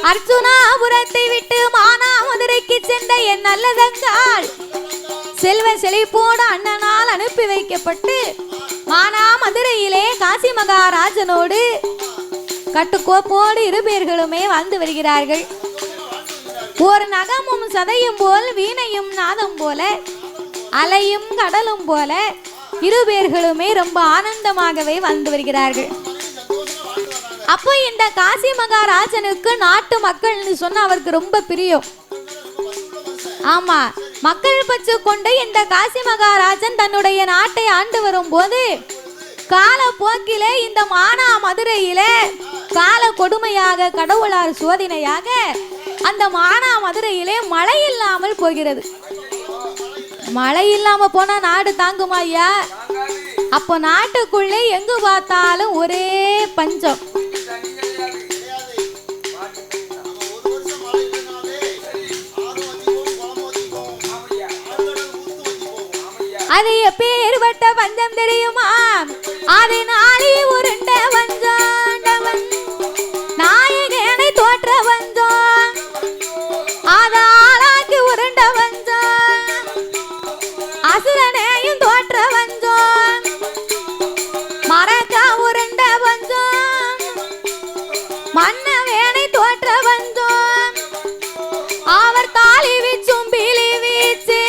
அர்ச்சுனாபுரத்தை விட்டு மானாமதுரைக்கு சென்ற என் நல்லதங்காள் செல்வ செழிப்போடு அண்ணனால் அனுப்பி வைக்கப்பட்டு மானாமதுரையிலே காசி மகாராஜனோடு கட்டுக்கோப்போடு இரு பேர்களுமே வாழ்ந்து வருகிறார்கள். ஒரு நகமும் சதையும் போல் வீணையும் நாதம் போல அலையும் கடலும் போல இரு பேர்களுமே ரொம்ப ஆனந்தமாகவே வாழ்ந்து வருகிறார்கள். அப்போ இந்த காசி மகாராஜனுக்கு நாட்டு மக்கள்னு சொன்னா அவருக்கு ரொம்ப பிரியம். ஆமா, மக்கள் பற்று கொண்டு இந்த காசி மகாராஜன் தன்னுடைய நாட்டை ஆண்டு வரும் போது காலப்போக்கிலே இந்த மானாமதுரையிலே கால கொடுமையாக கடவுளார் சோதனையாக அந்த மானாமதுரையிலே மழை இல்லாமல் போகிறது. மழை இல்லாம போனா நாடு தாங்குமா ஐயா? அப்போ நாட்டுக்குள்ளே எங்கு பார்த்தாலும் ஒரே பஞ்சம். அது எப்பேற்பட்ட பஞ்சம் தெரியுமா? அது நாளை உருண்ட பஞ்சம், நாயகனை தோற்ற பஞ்சம், ஆளாக்கி உருண்ட பஞ்சம், அசுரனையும் தோற்ற பஞ்சம், மறக்க உருண்ட பஞ்சம், மன்னவேனை தோற்ற பஞ்சம், அவர் தாலி வீச்சும் பிலி வீச்சு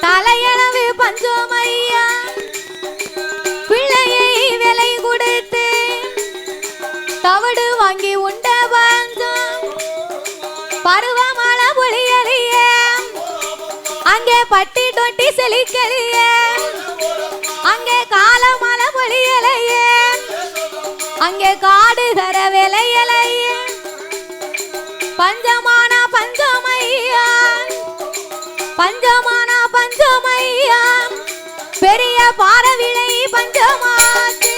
தலையளவு பஞ்சம் ஐயா, பிள்ளையை விலை கொடுத்து தவிடு வாங்கி உண்ட பஞ்சம், பருவமழை பொழியலைய அங்கே பட்டி தொட்டி செழிக்கலைய, அங்கே காலமழை பொழியலைய அங்கே காடு தர விளையலைய, பஞ்சமான பஞ்சமையா, பஞ்சமான பஞ்சமையா, பெரிய பாரவிளை பஞ்சமாச்சு.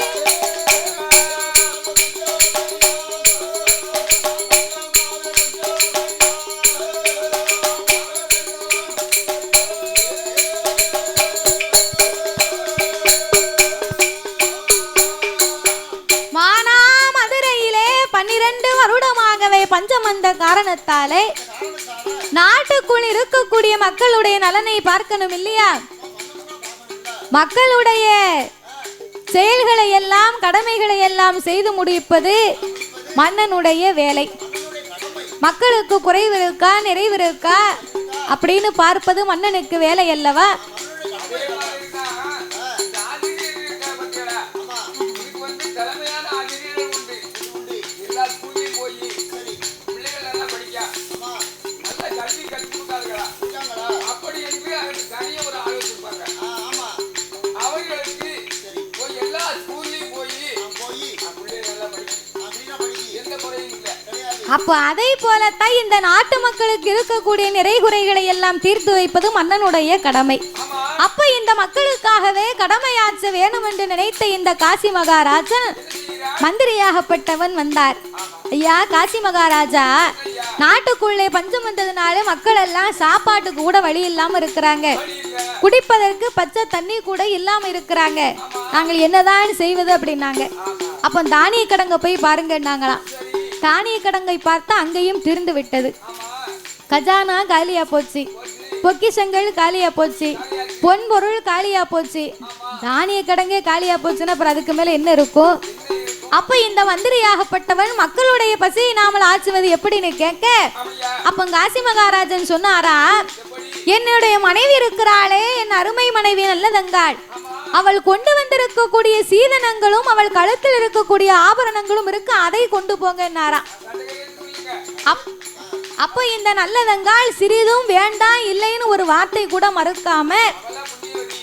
மானாமதுரையிலே 12 வருடமாகவே பஞ்சம் வந்த காரணத்தாலே நாட்டுக்குள் இருக்கக்கூடிய மக்களுடைய நலனை பார்க்கணும் இல்லையா? மக்களுடைய செயல்களை எல்லாம் கடமைகளை எல்லாம் செய்து முடிப்பது மன்னனுடைய வேலை. மக்களுக்கு குறைவு இருக்கா நிறைவு இருக்கா அப்படின்னு பார்ப்பது மன்னனுக்கு வேலை அல்லவா? அப்போ அதை போலத்தான் இந்த நாட்டு மக்களுக்கு இருக்கக்கூடிய நிறைகுறைகளை எல்லாம் தீர்த்து வைப்பது மன்னனுடைய கடமை. அப்ப இந்த மக்களுக்காகவே கடமையாற்ற வேணும் என்று நினைத்த இந்த காசி மகாராஜன் மந்திரியாகப்பட்டவன் வந்தார். ஐயா காசி மகாராஜா, நாட்டுக்குள்ளே பஞ்சம் வந்ததுனால மக்கள் எல்லாம் சாப்பாட்டுக்கு கூட வழி இல்லாம இருக்கிறாங்க, குடிப்பதற்கு பச்சை தண்ணி கூட இல்லாம இருக்கிறாங்க, நாங்கள் என்னதான் செய்வது அப்படின்னாங்க. அப்போ தானிய கடங்க போய் பாருங்கன்னாங்களாம். தானிய கடங்கை பார்த்தா அங்கேயும் திருந்து விட்டது. கஜானா காலியா போச்சு, பொக்கிஷங்கள் காலியா போச்சு, பொன் பொருள் காலியா போச்சு. தானிய கடங்கே காலியா போச்சுன்னா அப்புறம் அதுக்கு மேல என்ன இருக்கும்? அப்ப இந்த மந்திரியாகப்பட்டவன் மக்களுடைய பசியை நாமல் ஆச்சுவது எப்படின்னு கேட்க, அப்ப காசி மகாராஜன் சொன்னாரா, என்னுடைய மனைவி இருக்கிறாளே, என் அருமை மனைவி நல்லதங்காள், அவள் கொண்டு வந்திருக்கக்கூடிய சீதனங்களும் அவள் கழுத்தில் இருக்கக்கூடிய ஆபரணங்களும் இருக்கு, அதை கொண்டு போங்கன்னாரா. அப்போ இந்த நல்லதங்காள் சிறிதும் வேண்டாம் இல்லைன்னு ஒரு வார்த்தை கூட மறுக்காம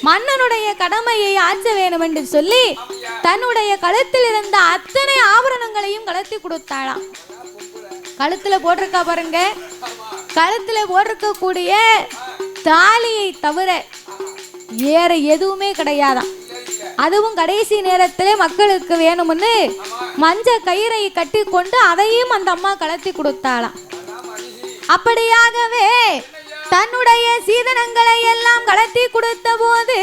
மன்னனுடைய கடமையை ஆற்ற வேண்டும் என்று சொல்லி தன்னுடைய கழுத்தில் இருந்த அத்தனை ஆபரணங்களையும் கலத்தி கொடுத்தாளாம். கழுத்துல போட்டிருக்கா பாருங்க, கழுத்துல போட்டிருக்கக்கூடிய தாலியை தவிர வேற எதுவுமே கிடையாதாம். அதுவும் கடைசி நேரத்திலே மக்களுக்கு வேணும்னு மஞ்ச கயிறை கட்டி கொண்டு அதையும் அந்த அம்மா கலத்தி கொடுத்தாளாம். அப்படியாகவே தன்னுடைய சீதனங்களை எல்லாம் கலத்தி கொடுத்த போது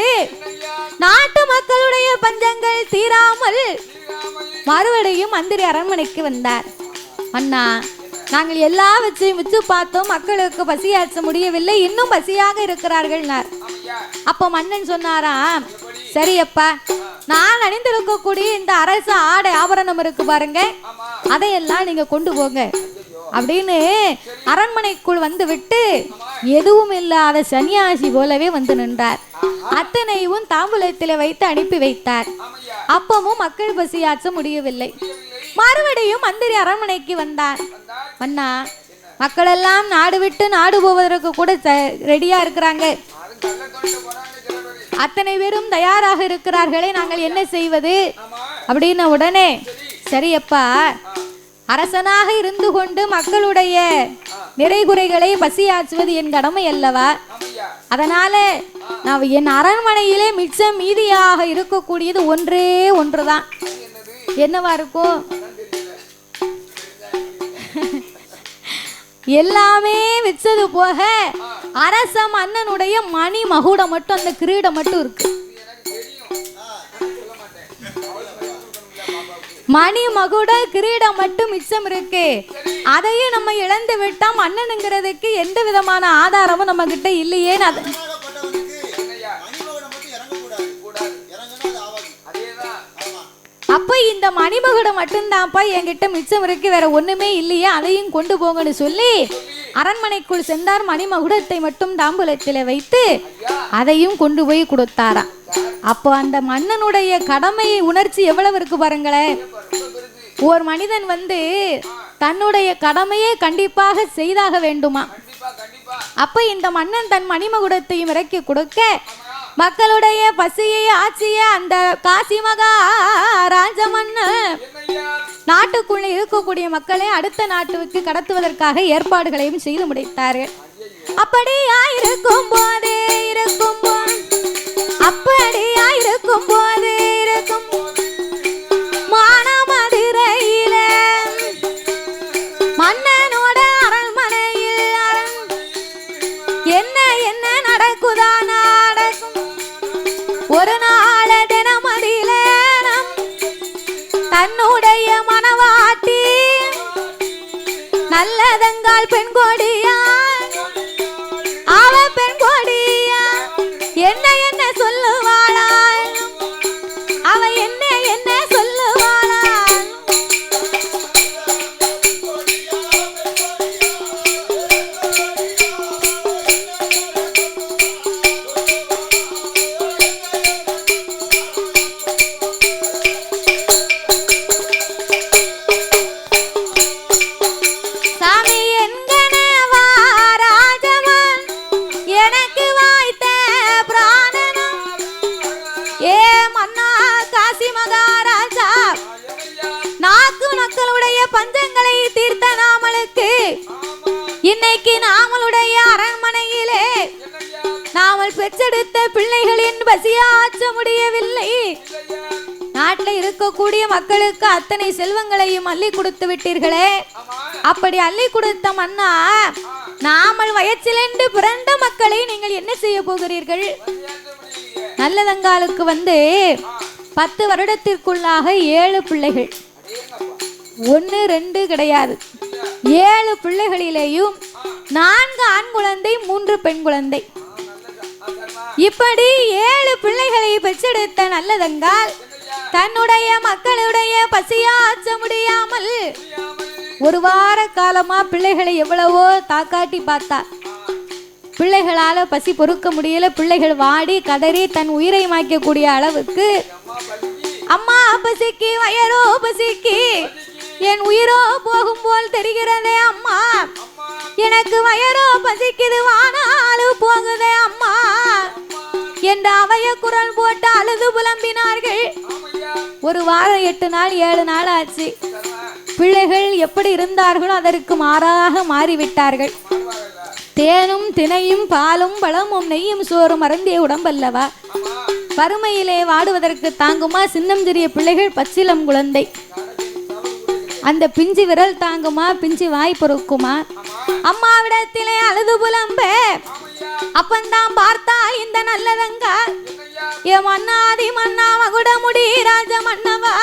நாட்டு மக்களுடைய பஞ்சங்கள் தீராமல் மறுபடியும் மந்திரி அரண்மனைக்கு வந்தார். அண்ணா, நாங்கள் எல்லா வச்சையும் வச்சு பார்த்தோம், மக்களுக்கு பசியாற்ற முடியவில்லை, இன்னும் பசியாக இருக்கிறார்கள். அப்ப மன்னன் சொன்னாரா, சரியப்பா, நான் அணிந்திருக்கக்கூடிய இந்த அரச ஆடை ஆபரணம் இருக்கு பாருங்க, அதையெல்லாம் நீங்க கொண்டு போங்க அப்படின்னு அரண்மனைக்குள் வந்து விட்டு எதுவும் இல்லாத சன்னியாசி போலவே வந்து நின்றார். அத்தனையும் தாம்பூலத்தில் வைத்து அனுப்பி வைத்தார். அப்பவும் மக்கள் பசியாற்ற முடியவில்லை. மறுபடியும் மந்திரி அரண்மனைக்கு வந்தார். அண்ணா, மக்கள் எல்லாம் நாடு விட்டு நாடு போவதற்கு கூட ரெடியா இருக்கிறாங்க, அத்தனை பேரும் தயாராக இருக்கிறார்களே, நாங்கள் என்ன செய்வது அப்படின்ன உடனே, சரியப்பா, அரசனாக இருந்து கொண்டு மக்களுடைய நிறைகுறைகளை பசியாற்றுவது என் கடமை அல்லவா, அதனால நான் என் அரண்மனையிலே மிச்சம் மீதியாக இருக்கக்கூடியது ஒன்றே ஒன்றுதான். என்னவா இருக்கும்? எல்லாமே வச்சது போக அரச மன்னனுடைய மணி மகுடம் மட்டும், அந்த கிரீடம் மட்டும் இருக்கு. மணி மகுட கிரீடம் மட்டும் மிச்சம் இருக்கு. அதையும் நம்ம இழந்து விட்டா மன்னனுங்கிறதுக்கு எந்த விதமான ஆதாரமும் நம்ம கிட்ட இல்லையே. அப்ப இந்த மணிமகுடம் மட்டும்தான்ப்பா என்கிட்ட மிச்சம் இருக்கு, வேற ஒண்ணுமே இல்லையே, அதையும் கொண்டு போங்கன்னு சொல்லி அரண்மனைக்குள் சென்றார். மணிமகுடத்தை மட்டும் தாம்பூலத்தில் வைத்து அதையும் கொண்டு போய் கொடுத்தாராம். அப்போ அந்த மன்னனுடைய கடமை உணர்ச்சி எவ்வளவு இருக்கு பாருங்களேன். ஒரு மனிதன் வந்து தன்னுடைய கடமையை கண்டிப்பாக செய்தாக வேண்டுமா. அப்ப இந்த மன்னன் தன் மணிமகுடத்தையும் இறக்கி கொடுக்க மக்களுடைய பசியை ஆட்சிய அந்த காசி மகாராஜ மன்னன் நாட்டுக்குள்ளே இருக்கக்கூடிய மக்களை அடுத்த நாட்டுக்கு கடத்துவதற்காக ஏற்பாடுகளையும் செய்து முடித்தார்கள். அப்படியா இருக்கும் போது மானமதுரையில மன்னனோட அரண்மனையில் என்ன என்ன நடக்குதா நடக்கும். ஒரு நாள தினமதியில தன்னுடைய மனவாட்டி நல்லதங்கால் பெண் கொடியான் சொல்லுவாளா அவ என்ன என்ன சொல்லுவாளா சாமி என்கனவா ராஜவன் எனக்கு வாய்த்த பிராணனும் ஏ மன்னா காசி மகாராஜா நாக்கு மக்களுடைய பஞ்சங்களை தீர்த்த நாமளுக்கு இன்னைக்கு நாமளுடைய அரண்மனையிலே நாமல் பெற்றெடுத்த பிள்ளைகளின் பசியாற்ற முடியவில்லை. நாட்டில் இருக்கக்கூடிய மக்களுக்கு அத்தனை செல்வங்களையும் அள்ளி கொடுத்து விட்டீர்களே, அப்படி அள்ளி கொடுத்த மன்னா நாமல் வயச்சிலென்று பிறந்த மக்களை நீங்கள் என்ன செய்ய போகிறீர்கள்? நல்லதங்காலுக்கு 10 வருடத்திற்குள்ளாக 7 பிள்ளைகள், 1 2 கிடையாது, 7 பிள்ளைகளிலேயும் 4 ஆண் குழந்தை 3 பெண் குழந்தை. இப்படி 7 பிள்ளைகளை பெற்றெடுத்த நல்லதங்கால் தன்னுடைய மக்களுடைய பசியாற்ற முடியாமல் ஒரு வார காலமா பிள்ளைகளை எவ்வளவோ தாக்காட்டி பார்த்தா. பிள்ளைகளால பசி பொறுக்க முடியல. பிள்ளைகள் வாடி கதறி தன் உயிரை மாய்க்கக்கூடிய அளவுக்கு அம்மா பசிக்கு வயரோ பசிக்கு என் உயிரோ போகும் போல் தெரிகிறதே அம்மா, எனக்கு வயரோ பசிக்குது வானாலு போகுதே அம்மா என்று அவைய குரல் போட்டு அழுது புலம்பினார்கள். ஒரு வாரம் 8 நாள் 7 நாள் ஆச்சு. பிள்ளைகள் எப்படி இருந்தார்களோ அதற்கு மாறாக மாறிவிட்டார்கள். தேனும் தினையும் பாலும் பழமும் நெய்யும் சோறும் அருந்திய உடம்பல்லவா, வறுமையிலே வாடுவதற்கு தாங்குமா? சின்னம் சிறிய பிள்ளைகள், பச்சிலம் குழந்தை, அந்த பிஞ்சு விரல் தாங்குமா? பிஞ்சு வாய் பொறுக்குமா? அம்மாவிடத்திலே அழுது புலம்ப அப்பந்தான் பார்த்தால் இந்த நல்லதங்கா ஏ மன்னாதி மன்னா மகுடமுடி ராஜ மன்னவா,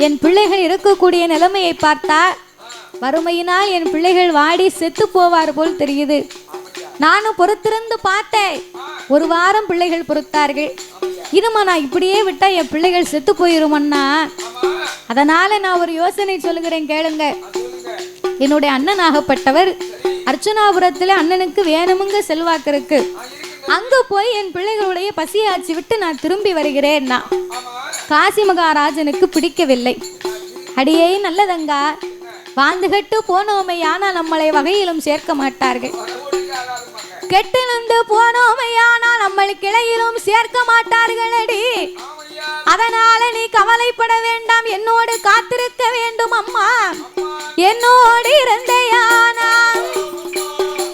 என் பிள்ளைகள் இருக்கக்கூடிய நிலைமையை பார்த்தா வறுமையினால் என் பிள்ளைகள் வாடி செத்து போவார் போல் தெரியுது. நானும் பொறுத்திருந்து பார்த்தேன். ஒரு வாரம் பிள்ளைகள் பொறுத்தார்கள். இதுமா நான் இப்படியே விட்டா என் பிள்ளைகள் செத்து போயிருமன்னா, அதனால நான் ஒரு யோசனை சொல்லுகிறேன் கேளுங்க. என்னுடைய அண்ணன் ஆகப்பட்டவர் அர்ச்சுனாபுரத்துல அண்ணனுக்கு வேணுமுங்க செல்வாக்கு இருக்கு. அங்க போய் என் பிள்ளைகளுடைய பசியாச்சு விட்டு நான் திரும்பி வருகிறேன். காசி மகாராஜனுக்கு பிடிக்கவில்லை. அடியே நல்லதங்கா, வாழ்ந்துகட்டு போனோமையானா நம்மளை வகையிலும் சேர்க்க மாட்டார்கள், கெட்டிலிருந்து போனோமையானா நம்மளை கிளையிலும் சேர்க்க மாட்டார்கள் அடி. அதனால நீ கவலைப்பட வேண்டாம், என்னோடு காத்திருக்க வேண்டும் அம்மா. என்னோடு இருந்தையானா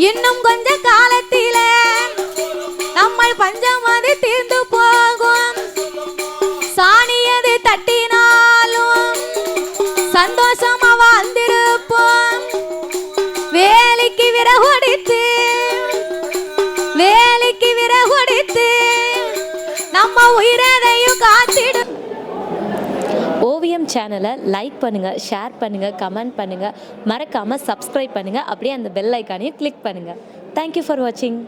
இன்னும் கொஞ்ச காலத்திலே நம்ம பஞ்சம் அது தீர்ந்து போகும். சாணியது தட்டினாலும் சந்தோஷமா வாழ்ந்திருப்போம். வேலைக்கு விறகுடித்து நம்ம உயிரையும் காத்திடும். ஓவியம் சேனலை லைக் பண்ணுங்கள், ஷேர் பண்ணுங்கள், கமெண்ட் பண்ணுங்கள், மறக்காமல் சப்ஸ்கிரைப் பண்ணுங்கள். அப்படியே அந்த பெல் ஐக்கானையும் கிளிக் பண்ணுங்கள். தேங்க்யூ ஃபார் வாட்சிங்.